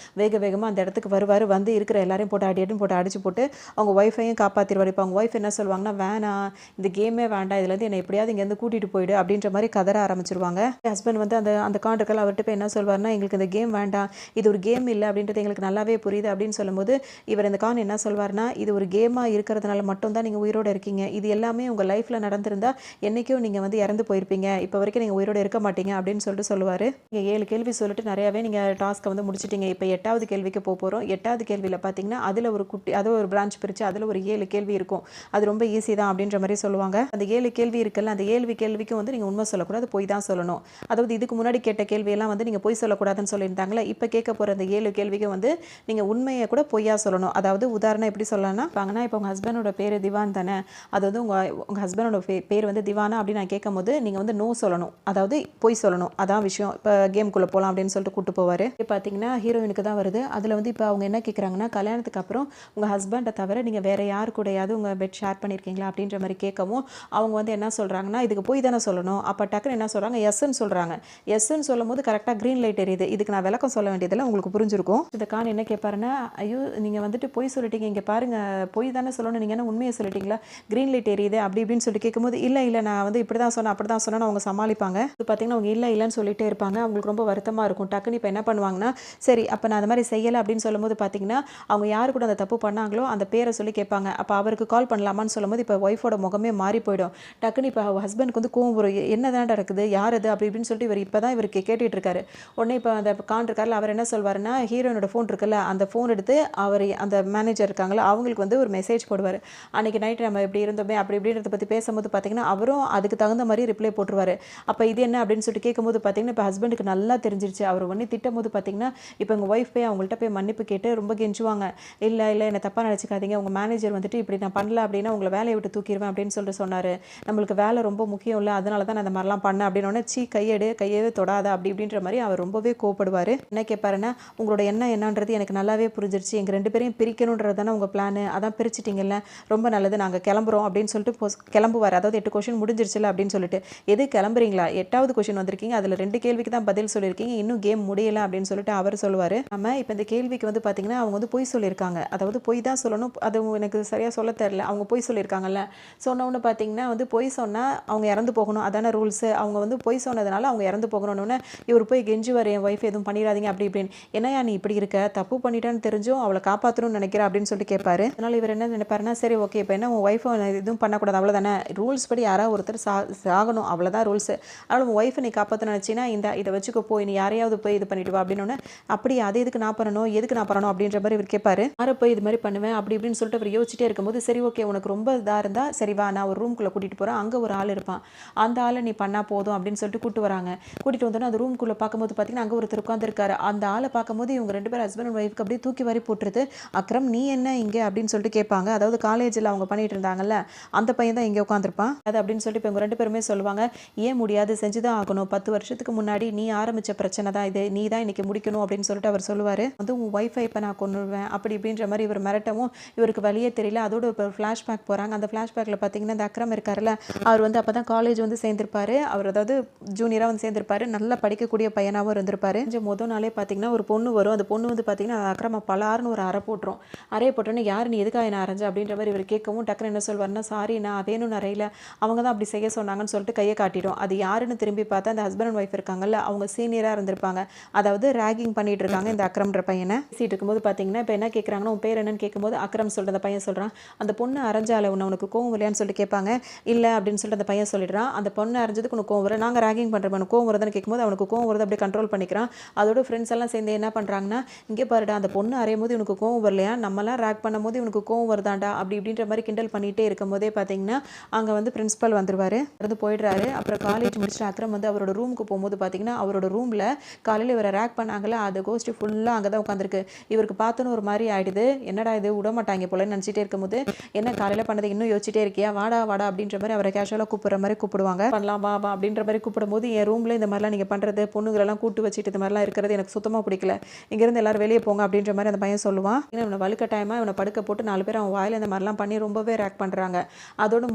வேகமாக அந்த இடத்துக்கு வருவார். வந்து இருக்கிற எல்லாரையும் போட்டு அடின்னு போட்டு அடிச்சு போட்டு அவங்க ஒய்ஃபையும் காப்பாற்றிடுவார். இப்போ அவங்க ஒய்ஃப் என்ன சொல்லுவாங்கன்னா வேணாம், இந்த கேமே வேண்டாம், இதுலேருந்து என்னை எப்படியாவது இங்கேருந்து கூட்டிகிட்டு போயிடு அப்படின்ற மாதிரி கதற ஆரம்பிச்சிருவாங்க. ஹஸ்பண்ட் வந்து அந்த கான்ட்ராக்டில் அவர்கிட்ட போய் என்ன சொல்வார்னா எங்களுக்கு இந்த கேம் வேண்டாம், இது ஒரு கேம் இல்லை அப்படின்றது எங்களுக்கு நல்லாவே புரியுது அப்படின்னு சொல்லும்போது இவர் இந்த கான் என்ன சொல்வார்னா இது ஒரு கேமாக இருக்கிறதுனால மட்டும்தான் நீங்கள் உயிரோடு இருக்கீங்க, இது எல்லாமே உங்கள் லைஃப்பில் நடந்திருந்தால் என்றைக்கும் நீங்கள் வந்து இறந்து போயிருப்பீங்க, இப்போ வரைக்கும் நீங்கள் உயிரோடு இருக்க மாட்டீங்க அப்படின்னு சொல்லுவார். நீங்கள் 7 கேள்வி சொல்லிட்டு நிறையாவே நீங்கள் டாஸ்க்கை வந்து முடிச்சிட்டீங்க. இப்போ 8வது கேள்விக்கு போகிறோம். 8வது கேள்வியில் பார்த்தீங்கன்னா அதில் ஒரு குட்டி அது ஒரு பிரான்ச் பிரித்து அதில் ஒரு 7 கேள்வி இருக்கும். அது ரொம்ப ஈஸி தான் அப்படின்ற மாதிரி சொல்லுவாங்க. அந்த 7 கேள்வி இருக்குல்ல, அந்த 7 கேள்விக்கும் வந்து நீங்கள் உண்மை சொல்லக்கூடாது, பொய் தான் சொல்லணும். அதாவது இதுக்கு முன்னாடி கேட்ட கேள்வியெல்லாம் வந்து நீங்கள் பொய் சொல்லக்கூடாதுன்னு சொல்லியிருந்தாங்களே, இப்போ கேட்க போகிற அந்த 7 கேள்விக்கு வந்து நீங்கள் உண்மையை கூட பொய்யா சொல்லணும். அதாவது உதாரணம் எப்படி சொல்லலாம்னா இப்போ உங்கள் ஹஸ்பண்டோட பேர் திவான் தானே, அது வந்து உங்கள் ஹஸ்பண்டோட பேர் வந்து திவானா அப்படின்னு நான் கேட்கும் போது நீங்கள் வந்து நோ சொல்லணும், அதாவது பொய் சொல்லணும், அதான் விஷயம். இப்போ கேம்குள்ளே போகலாம் அப்படின்னு சொல்லிட்டு கூட்டு போவார். பார்த்தீங்கன்னா ஹீரோயினுக்கு தான் வருது. அதில் வந்து இப்போ அவங்க என்ன கேட்குறாங்கன்னா கல்யாணத்துக்கு அப்புறம் உங்கள் ஹஸ்பண்டை தவிர நீங்கள் வேறு யார் கூடயாவது உங்கள் பெட் ஷேர் பண்ணியிருக்கீங்களா அப்படின்ற மாதிரி கேட்கவும் அவங்க வந்து என்ன சொல்கிறாங்கன்னா இதுக்கு போய் தானே சொல்லணும். அப்போ டக்குன்னு என்ன சொல்கிறாங்க எஸ்ன்னு சொல்கிறாங்க. எஸ்ன்னு சொல்லும் போது கரெக்டாக க்ரீன் லைட் எரியுது. இதுக்கு நான் விளக்கம் சொல்ல வேண்டியதில்லை, உங்களுக்கு புரிஞ்சிருக்கும். இந்த கான் என்ன கேட்பாருன்னா ஐயோ நீங்கள் வந்துட்டு பொய் சொல்லிட்டீங்க, இங்கே பாருங்கள் பொய் தானே சொல்லணும், நீங்கள் என்ன உண்மையை சொல்லிட்டீங்களா, க்ரீன் லைட் எரியுது அப்படி இப்படின்னு சொல்லிட்டு கேட்கும்போது இல்லை நான் வந்து இப்படி தான் சொன்னேன் அப்படி தான் சொன்னேன்னு அவங்க சமாளிப்பாங்க. இது பார்த்தீங்கன்னா அவங்க இல்லைன்னு சொல்லிட்டே இருப்பாங்க. அவங்களுக்கு ரொம்ப வருத்தமாக இருக்கும். டக்குன்னு இப்போ என்ன பண்ணுவாங்கன்னா சரி அப்போ நான் அந்த மாதிரி செய்யலை அப்படின்னு சொல்லும்போது பார்த்தீங்கன்னா அவங்க யார் கூட அந்த தப்பு பண்ணாங்களோ அந்த பேரை சொல்லி கேட்பாங்க. அப்போ அவருக்கு கால் பண்ணலாமான்னு சொல்லும்போது இப்போ ஒய்ஃபோட முகமே மாறி போயிடும். டக்குன்னு இப்போ ஹஸ்பண்டுக்கு வந்து கோவம் வரும். என்ன தான் நடக்குது, யார் அது அப்படி இப்படின்னு சொல்லிட்டு இவர் இப்போ தான் இவருக்கு கேட்டுட்டு இருக்காரு. உடனே இப்போ அந்த கான் இருக்கார்ல அவர் என்ன சொல்வாருன்னா ஹீரோயினோட ஃபோன் இருக்குல்ல அந்த ஃபோன் எடுத்து அவர் அந்த மேனேஜர் இருக்காங்களா அவங்களுக்கு வந்து ஒரு மெசேஜ் போடுவார். அன்றைக்கி நைட்டு நம்ம எப்படி இருந்தோமே அப்படி இப்படின்றத பற்றி பேசும்போது பார்த்தீங்கன்னா அவரும் அதுக்கு தகுந்த மாதிரி ரிப்ளை போட்டுருவார். அப்போ இது என்ன அப்படின்னு சொல்லிட்டு கேட்கும்போது பார்த்தீங்கன்னா இப்போ ஹஸ்பண்டுக்கு நல்லா தெரிஞ்சிருச்சு. அவர் ஒன்று திட்டும் போது பார்த்தீங்கன்னா இப்போ உங்கள் ஒய்ஃப் போய் அவங்கள்ட்ட போய் மன்னிப்பு கேட்டு ரொம்ப கெஞ்சுவாங்க. இல்லை என்னை தப்பாக நினச்சிக்காதீங்க, உங்கள் மேனேஜர் வந்துட்டு இப்படி நான் பண்ணல அப்படின்னா உங்களை வேலையை விட்டு தூக்கிடுவேன் அப்படின்னு சொல்லிட்டு சொன்னார். நம்மளுக்கு வேலை ரொம்ப முக்கியம் இல்லை, அதனால தான் நான் அந்த மாதிரிலாம் பண்ணேன் அப்படின்னு கையவே தொடாத அப்படி இப்படின்ற மாதிரி அவர் ரொம்பவே கோவப்படுவார். என்ன கேட்பாருன்னா உங்களோட என்னன்றது எனக்கு நல்லாவே புரிஞ்சிருச்சு, எங்கள் 2 பேரையும் பிரிக்கணுன்றது தானே உங்கள் பிளானு, அதான் பிரிச்சிட்டிங்கல்ல, ரொம்ப நல்லது நாங்கள் கிளம்புறோம் அப்படின்னு சொல்லிட்டு கிளம்புவார். அதாவது 8 கொஷின் முடிஞ்சிருச்சுல அப்படின்னு சொல்லிட்டு எது கிளம்புறீங்களா, 8வது கொஷின் வந்திருக்கீங்க, அதில் 2 கேள்விக்கு தான் பதில் சொல்லியிருக்கீங்க, இன்னும் கேம் முடியலை அப்படின்னு சொல்லிட்டு அவர் சொல்லுவார். நம்ம இப்போ இந்த கேள்விக்கு வந்து பார்த்தீங்கன்னா அவங்க வந்து பொய் சொல்லியிருக்காங்க, அதாவது பொய் தான் சொல்லணும், அது எனக்கு சரியாக சொல்ல தெரியல, அவங்க பொய் சொல்லியிருக்காங்கல்ல. சொன்னோன்னு பார்த்தீங்கன்னா வந்து பொய் சொன்னால் அவங்க இறந்து போகணும், அதான ரூல்ஸு. அவங்க வந்து பொய் சொன்னதுனால அவங்க இறந்து போகணும்னு இவர் போய் கெஞ்சுவார், என் ஒய்ஃப் எதுவும் பண்ணிடாதீங்க அப்படி இப்படின்னு. என்னையா நீ இப்படி இருக்க, தப்பு பண்ணிட்டான்னு தெரிஞ்சும் அவளை காப்பாற்றணும்னு நினைக்கிற அப்படின்னு சொல்லிட்டு கேட்பாரு. அதனால் இவர் என்ன நினைப்பாருன்னா சரி ஓகே இப்போ என்ன உன் ஒய்ஃபை எதுவும் பண்ணக்கூடாது அவ்வளோதானே, ரூல்ஸ் படி யாராவது ஒருத்தர் சாகணும் அவ்வளோதான் ரூல்ஸு, அதனால் உன் ஒய்ஃபை நீ காப்பாற்ற நினச்சின்னா இதை வச்சுக்க போய் நீ யாரையாவது போய் இது பண்ணிட்டு வா அப்படின்னு. அப்படி அது எதுக்கு நான் பண்ணணும் அப்படின்ற மாதிரி இவர் கேட்பாரு. யாரை போய் இது மாதிரி பண்ணுவேன் அப்படி இப்படின்னு சொல்லிட்டு அவர் யோசிச்சுட்டே இருக்கும்போது சரி ஓகே உனக்கு ரொம்ப இதாக இருந்தால் சரி வா நான் ஒரு ரூம்குள்ளே கூட்டிகிட்டு போகிறேன், அங்கே ஒரு ஆள் இருப்பான், அந்த ஆளை நீ பண்ணால் போதும் அப்படின்னு சொல்லிட்டு கூப்பிட்டு வராங்க. கூட்டிகிட்டு வந்தோன்னா அந்த ரூம்குள்ளே பார்க்கும்போது பார்த்தீங்கன்னா அங்கே ஒருத்தர் உட்காந்துருக்காரு. அந்த ஆளை பார்க்கும்போது இவங்க 2 பேரும் ஹஸ்பண்ட் அண்ட் ஒய்ஃப்க்கு அப்படியே தூக்கி வாரி போட்டுருது. அக்ரம் நீ என்ன இங்கே அப்படின்னு சொல்லிட்டு கேட்பாங்க. அதாவது காலேஜில் அவங்க பண்ணிட்டு இருந்தாங்கல்ல அந்த பையன் தான் இங்கே உட்காந்துருப்பான். அது அப்படின்னு சொல்லிட்டு இப்போ இவங்க 2 பேருமே சொல்லுவாங்க ஏன் முடியாது, செஞ்சுதான் ஆகணும், 10 வருஷத்துக்கு முன்னாடி நீ ஆரம்பித்த பிரச்சனை தான் இது, நீ தான் இன்னைக்கு முடிக்கணும் அப்படின்னு சொல்லிட்டு அவர் சொல்லுவார். வந்து உன் ஒய்ஃபை இப்போ நான் கொண்டுடுவேன் அப்படி இப்படின்ற மாதிரி இவர் மிரட்டவும் இவருக்கு வழியே தெரியல. அதோட இப்போ ஃப்ளாஷ்பேக் போகிறாங்க. அந்த ஃப்ளாஷ்பேக்கில் பார்த்தீங்கன்னா இந்த அக்ரம் இருக்காருல்ல அவர் வந்து அப்போ தான் காலேஜ் வந்து சேர்ந்திருப்பாரு. அவர் அதாவது ஜூனியராக வந்து சேர்ந்திருப்பாரு. நல்லா படிக்கக்கூடிய பையனாகவும் இருந்திருப்பாரு. கொஞ்சம் முதல் நாளே பார்த்தீங்கன்னா ஒரு பொண்ணு வரும். அந்த பொண்ணு வந்து பார்த்தீங்கன்னா அக்ரம பலாருன்னு ஒரு அறை போட்டுரும். அறையை போட்டோன்னே யார் நீ எதுக்காக என்ன அரைஞ்ச அப்படின்ற மாதிரி இவர் கேட்கவும் டக்குன்னு என்ன சொல்வார்னா சாரி நான் வேணும்னு அறையில் அவங்க தான் அப்படி செய்ய சொன்னாங்கன்னு சொல்லிட்டு கையை காட்டிடும். அது யாருன்னு திரும்பி பார்த்தா அந்த ஹஸ்பண்ட் அண்ட் ஒய்ஃப் இருக்காங்கல்ல அவங்க சீனியராக இருந்திருப்பாங்க. அதாவது ரேகிங் பண்ணிட்டு இருக்காங்க இந்த அக்ரம்ன்ற பையனை. பேசிட்டு இருக்கும்போது பார்த்தீங்கன்னா இப்போ என்ன கேட்குறாங்க பண்ணுறாங்கன்னா உன் பேர் என்னன்னு கேட்கும்போது அக்ரம் சொல்லிட்டு அந்த பையன் சொல்கிறான். அந்த பொண்ணு அரைஞ்சால உனக்கு கோவம் இல்லையான்னு சொல்லி கேட்பாங்க. இல்லை அப்படின்னு சொல்லிட்டு அந்த பையன் சொல்லிடுறான். அந்த பொண்ணு அரைஞ்சதுக்கு உனக்கு கோவம் வரும், நாங்கள் ரேகிங் பண்ணுறோம் உனக்கு கோவம் வருதுன்னு கேட்கும்போது அவனுக்கு கோவம் வருது, அப்படியே கண்ட்ரோல் பண்ணிக்கிறான். அதோட ஃப்ரெண்ட்ஸ் எல்லாம் சேர்ந்து என்ன பண்ணுறாங்கன்னா, இங்கே பாருடா அந்த பொண்ணு அரையும் போது இவனுக்கு கோவம் வரலையா, நம்மலாம் ரேக் பண்ணும்போது இவனுக்கு கோவம் வருதாண்டா அப்படி இப்படின்ற மாதிரி கிண்டல் பண்ணிகிட்டே இருக்கும் போதே பார்த்தீங்கன்னா அங்கே வந்து பிரின்ஸிபல் வந்துருவார், வந்து போயிடுறாரு. அப்புறம் காலேஜ் முடிச்சுட்டு அக்ரம் வந்து அவரோட ரூமுக்கு போகும்போது பார்த்தீங்கன்னா அவரோட ரூமில் காலையில் இவரை ரேக் பண்ணாங்கல்ல அது கோஸ்ட்டு ஃபுல்லாக அங்கே தான் உட்காந்துருக்கு. இவருக்கு பார்த்தோன்னு ஒரு மாதிரி ஆகிடுது, என்னடா இது விட மாட்டாங்க போலன்னு நினச்சிட்டே இருக்கும்போது, என்ன காலையில் பண்ணது இன்னும் யோசிச்சிட்டே இருக்கியா, வாடா வாடா அப்படின்ற மாதிரி அவரை கேஷுவலாக கூப்பிட்ற மாதிரி கூப்பிடுவாங்க. பண்ணலாம் வா வா அப்படின்ற மாதிரி கூப்பிடும்போது, என் ரூமில் இந்த மாதிரிலாம் நீங்கள் பண்ணுறது, பொண்ணுங்களெல்லாம் கூட்டு வச்சுட்டு இந்த மாதிரிலாம் இருக்கிறது எனக்கு சுத்தமாக பிடிக்கல, இங்கேருந்து எல்லாரும் வெளியே போங்க அப்படின்ற மாதிரி அந்த பையன் சொல்லுவான். ஏன்னா இவனை வலுக்கட்டாயமாக இவனை படுக்க போட்டு 4 பேர் அவன் வாயில் இந்த மாதிரிலாம் பண்ணி ரொம்பவே ரேக் பண்ணுறாங்க. அதோடு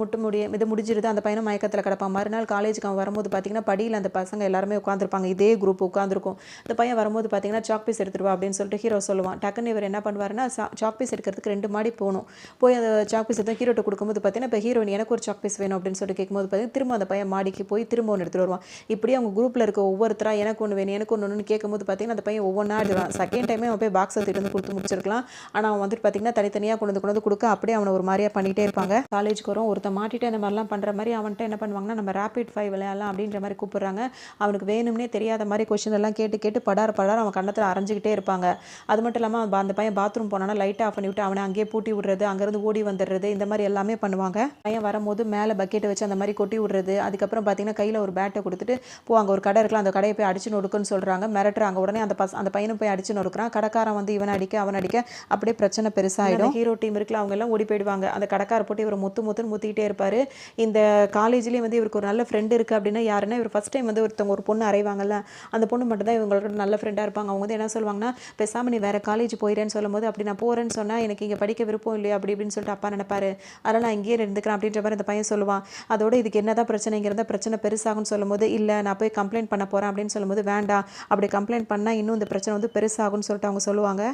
இது முடிஞ்சிருது. அந்த பையனும் மயக்கத்தில் கிடப்பான். மறுநாள் காலேஜுக்கு அவன் வரும்போது பார்த்தீங்கன்னா படியில் அந்த பசங்க எல்லாருமே உட்காந்துருப்பாங்க, இதே குரூப் உட்காந்துருக்கும். இந்த பையன் வரும்போது பார்த்தீங்கன்னா சாக் பீஸ் எடுத்துருவா அப்படின்னு சொல்லிட்டு ஹீரோ சொல்லுவான். டக்குன்னு இவர் என்ன பண்ணுவாருன்னா சாக் பீஸ் எடுக்கிறதுக்கு 2 மாடி போகணும். போய் அந்த சாக் பீஸ் எடுத்து ஹீரோட்ட கொடுக்கும்போது பார்த்தீங்கன்னா இப்போ ஹீரோயின் எனக்கு ஒரு சாக் பீஸ் வேணும் அப்படின்னு சொல்லிட்டு கேட்கும்போது பார்த்தீங்கன்னா திரும்ப அந்த பையன் மாடிக்கு போய் திரும்ப ஒன்று எடுத்துகிட்டு வருவான். இப்படியே அவங்க குரூப்பில் இருக்க ஒவ்வொருத்தராக எனக்கு ஒன்று வேணும் எனக்கு ஒன்று கேட்கும்போது பார்த்தீங்கன்னா அந்த பையன் ஒவ்வொன்றா எடுத்துவான். செகண்ட் டைமே அவன் போய் பாக்ஸை திட்டு கொடுத்து முடிச்சிருக்கலாம். ஆனால் அவன் வந்துட்டு பார்த்தீங்கன்னா தனித்தனியாக கொண்டு வந்து கொடுக்க அப்படியே அவனை ஒரு மாதிரியாக பண்ணிகிட்டே இருப்பாங்க. காலேஜுக்கு வரும் ஒருத்த மாட்டிட்டு இந்த மாதிரிலாம் பண்ணுற மாதிரி அவன்கிட்ட என்ன பண்ணுவாங்கன்னா நம்ம ரேபிட் 5 விளையாடலாம் அப்படின்ற மாதிரி கூப்பிட்றாங்க. அவனுக்கு வேணும்னே தெரியாத மாதிரி கொஸ்டின் எல்லாம் கேட்டு கேட்டு படார் அவன் கண்ணத்தில் அரைஞ்சிக்கிட்டே இருப்பாங்க. அது மட்டும் இல்லாமல் அந்த பையன் பாத்ரூம் போனானா லைட் ஆஃப் பண்ணி விட்டு அவனை அங்கேயே பூட்டி விடுறது, அங்கேருந்து ஓடி வந்துடுறது, இந்த மாதிரி எல்லாமே பண்ணுவாங்க. பையன் வரும்போது மேலே பக்கெட்டை வச்சு அந்த மாதிரி கொட்டி விடுறது. அதுக்கப்புறம் பார்த்தீங்கன்னா கையில் ஒரு பேட்டை கொடுத்துட்டு அங்கே ஒரு கடை இருக்கலாம், அந்த கடையை போய் அடிச்சு நொடுக்குன்னு சொல்கிறாங்க, மிரட்டுறாங்க. உடனே அந்த பையனும் போய் அடிச்சு நொடுக்குறான். கடைக்காரன் வந்து இவன் அடிக்க அவன் அடிக்க அப்படியே பிரச்சனை பெருசாகிடும். ஹீரோ டீம் இருக்குல்ல அவங்க எல்லாம் ஓடி போயிடுவாங்க. அந்த கடைக்கார போட்டு இவர் முத்துன்னு முத்திக்கிட்டே இருப்பார். இந்த காலேஜ்லேயும் வந்து இவருக்கு ஒரு நல்ல ஃப்ரெண்டு இருக்குது அப்படின்னா யாருன்னா இவர் ஃபஸ்ட் டைம் வந்து ஒரு பொண்ணு அறைவாங்கல்ல, அந்த பொண்ணு மட்டும் தான் இவங்களோட நல்ல ஃப்ரெண்டாக இருப்பாங்க. அவங்க வந்து என்ன சொல்லுவாங்கன்னா பேசாமல் நீ வேறு காலேஜ் போயிடுறேன்னு சொல்லும்போது அப்படி நான் போகிறேன்னு சொன்னால் எனக்கு இங்கே படிக்க விருப்பம் இல்லையா அப்படி இப்படின்னு சொல்லிட்டு அப்பா நினைப்பாரு. அதனால் நான் இங்கேயே இருந்துக்கிறேன் அப்படின்ற மாதிரி அந்த பையன் சொல்லுவான். அதோட இதுக்கு என்னதான் பிரச்சனை, இங்கே இருந்தால் பிரச்சனை பெருசாகும்னு சொல்லும்போது இல்லை நான் போய் கம்ப்ளைண்ட் பண்ண போகிறேன் அப்படின்னு சொல்லும்போது வேண்டாம் அப்படி கம்ப்ளைண்ட் பண்ணால் இன்னும் இந்த பிரச்சனை வந்து பெருசாகும்னு சொல்லிட்டு அவங்க சொல்லுவாங்க.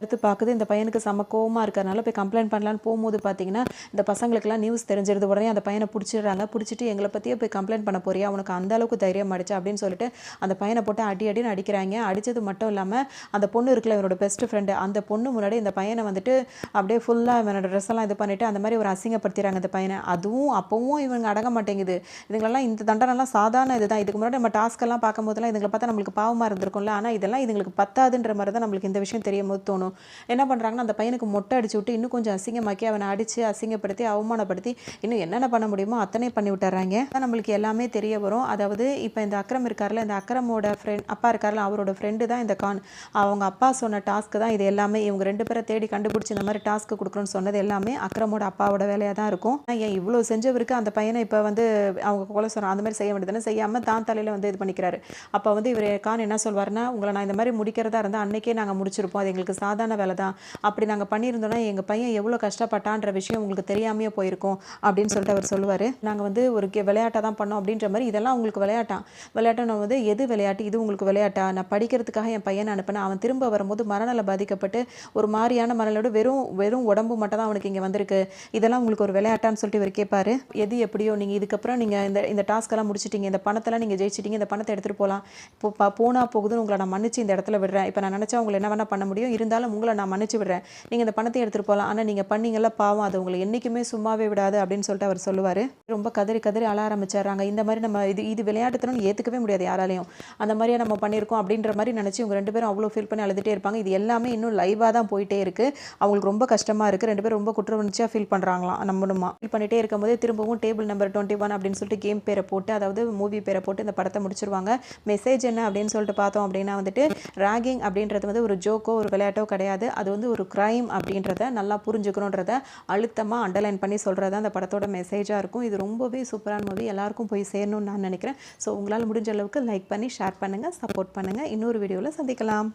எடுத்து பார்க்குது இந்த பையனுக்கு செம்ம கோவமாக இருக்கிறனால போய் கம்ப்ளைண்ட் பண்ணலான்னு போகும்போது பார்த்தீங்கன்னா இந்த பசங்களுக்குலாம் நியூஸ் தெரிஞ்சிருது. உடனே அந்த பையனை பிடிச்சிடுறாங்க. பிடிச்சிட்டு எங்களை பற்றியே போய் கம்ப்ளைண்ட் பண்ண போறியா, உனக்கு அந்த அளவுக்கு தைரியம் அடிச்சா அப்படின்னு சொல்லிட்டு அந்த பையனை போட்டு அடின்னு அடிக்கிறாங்க. அடித்தது மட்டும் இல்லாமல் அந்த பொண்ணு இருக்குல்ல இவனோட பெஸ்ட் ஃப்ரெண்டு, அந்த பொண்ணு முன்னாடி இந்த பையனை வந்துட்டு அப்படியே ஃபுல்லாக இவனோட ட்ரெஸ் எல்லாம் இது பண்ணிவிட்டு அந்த மாதிரி ஒரு அசிங்கப்படுத்திடுறாங்க இந்த பையனை. அதுவும் அப்பவும் இவங்க அடங்க மாட்டேங்குது. இதுங்களெல்லாம் இந்த தண்டனைலாம் சாதாரண இதுதான். இதுக்கு முன்னாடி நம்ம டாஸ்க்கெல்லாம் பார்க்கும் போதெல்லாம் இதுங்களை பார்த்தா நம்மளுக்கு பாவமாக இருந்திருக்கும்ல, ஆனால் இதெல்லாம் இதுங்களுக்கு பத்தாதுன்ற மாதிரி தான் நம்மளுக்கு இந்த விஷயம் தெரியும் போது தோணும். என்ன பண்ணுறாங்கன்னா அந்த பையனுக்கு மொட்டை அடிச்சு விட்டு இன்னும் கொஞ்சம் அசிங்கமாக்கி அவனை அடித்து அசிங்கப்படுத்தி அவமானப்படுத்தி இன்னும் என்னென்ன பண்ண முடியுமோ அத்தனை பண்ணி விட்டுறாங்க. நம்மளுக்கு எல்லாமே தெரிய வரும். அதாவது இப்போ இந்த அக்ரம் இருக்கார்ல, இந்த அக்ரமோட ஃப்ரெண்ட் அப்பா இருக்கார்ல, அவரோட ஃப்ரெண்டு தான் இந்த கான். அவங்க அப்பா சொன்ன டாஸ்க்கு தான் இது எல்லாமே. இவங்க 2 பேரை தேடி கண்டுபிடிச்சி இந்த மாதிரி டாஸ்க்கு கொடுக்குறோன்னு சொன்னது எல்லாமே அக்ரமோட அப்பாவோட வேலையாக தான் இருக்கும். ஏன் இவ்வளோ செஞ்சவருக்கு அந்த பையனை இப்போ வந்து அவங்க கொலை சொல்கிறாங்க, அந்த மாதிரி செய்ய வேண்டியதுன்னு செய்யாமல் தான் தலையில் வந்து இது பண்ணிக்கிறாரு. அப்போ வந்து இவர் கான் என்ன சொல்வார்னா, உங்களை நான் இந்த மாதிரி முடிக்கிறதா இருந்தால் அன்னைக்கே நாங்கள் முடிச்சிருப்போம், அது எங்களுக்கு சாதாரண வேலை தான், அப்படி நாங்கள் பண்ணியிருந்தோன்னா எங்கள் பையன் எவ்வளோ கஷ்டப்பட்டான்ற விஷயம் உங்களுக்கு தெரியாமையே போயிருக்கோம் அப்படின்னு சொல்லிட்டு அவர் சொல்லுவார். நாங்கள் வந்து ஒரு விளையாட்டாக தான் பண்ணோம் அப்படின்ற மாதிரி. இதெல்லாம் உங்களுக்கு விளையாட்டுன்னு வந்து எது விளையாட்டு, இது உங்களுக்கு விளையாட்டா, நான் படிக்கிறதுக்காக என் பையனை அனுப்பினேன், அவன் திரும்ப வரும்போது மனநல பாதிக்கப்பட்டு ஒரு மாதிரியான மனநலோடு வெறும் உடம்பு மட்டும் தான் அவனுக்கு இங்கே வந்திருக்கு, இதெல்லாம் உங்களுக்கு ஒரு விளையாட்டான்னு சொல்லிட்டு இவர் கேட்பாரு. எது எப்படியோ நீங்கள் இதுக்கப்புறம் நீங்கள் இந்த டாஸ்க்கெல்லாம் முடிச்சிட்டீங்க, இந்த பணத்தெல்லாம் நீங்கள் ஜெயிச்சிட்டீங்க, இந்த பணத்தை எடுத்துகிட்டு போகலாம், இப்போ போனால் போகுதுன்னு உங்களை நான் மன்னிச்சு இந்த இடத்துல விடுறேன், இப்போ நான் நினச்சா உங்களை என்ன வேணால் பண்ண முடியும், இருந்தாலும் உங்களை நான் மன்னிச்சு விடுறேன், நீங்கள் இந்த பணத்தை எடுத்துகிட்டு போகலாம், ஆனால் நீங்கள் பண்ணீங்கல்ல பாவம், அது உங்களை என்றைக்குமே சும்மாவே விடாது அப்படின்னு சொல்லிட்டு அவர் சொல்லுவார். ரொம்ப கதறி அழ ஆரம்பிச்சிடுறாங்க. இந்த மாதிரி நம்ம இது விளையாட்டுத்தனம்னு ஏற்றுக்கவே முடியாது யாராலையும், அந்த மாதிரியே நம்ம பண்ணியிருக்கோம் அப்படின்ற மாதிரி நினச்சி இவங்க 2 பேரும் அவ்வளோ ஃபீல் பண்ணி அழுதுகிட்டே இருப்பாங்க. இது எல்லாமே இன்னும் லைவாக தான் போயிட்டே இருக்குது. அவங்களுக்கு ரொம்ப கஷ்டமாக இருக்குது. 2 பேரும் ரொம்ப குற்ற உணர்ச்சியாக ஃபீல் பண்ணுறாங்களாம். நம்பணுமா ஃபீல் பண்ணிகிட்டே இருக்கும்போது திரும்பவும் டேபிள் நம்பர் 21 அப்படின்னு சொல்லிட்டு கேம் பேரை போட்டு, அதாவது மூவி பேரை போட்டு இந்த படத்தை முடிச்சிருவாங்க. மெசேஜ் என்ன அப்படின்னு சொல்லிட்டு பார்த்தோம் அப்படின்னா வந்துட்டு ராகிங் அப்படின்றது வந்து ஒரு ஜோக்கோ ஒரு விளையாட்டோ கிடையாது, அது வந்து ஒரு கிரைம் அப்படின்றத நல்லா புரிஞ்சுக்கணுன்றத அழுத்தமாக அண்டர்லைன் பண்ணி சொல்கிறது அந்த படத்தோட மெசேஜாக இருக்கும். இது ரொம்பவே சூப்பரான மூவி, எல்லாருக்கும் போய் சேரணும்னு நான் நினைக்கிறேன். ஸோ உங்களால் முடிஞ்ச அளவுக்கு லைக் பண்ணி ஷேர் பண்ணுங்கள், சப்போர்ட் பண்ணுங்கள். இன்னொரு வீடியோவில் சந்திக்கலாம்.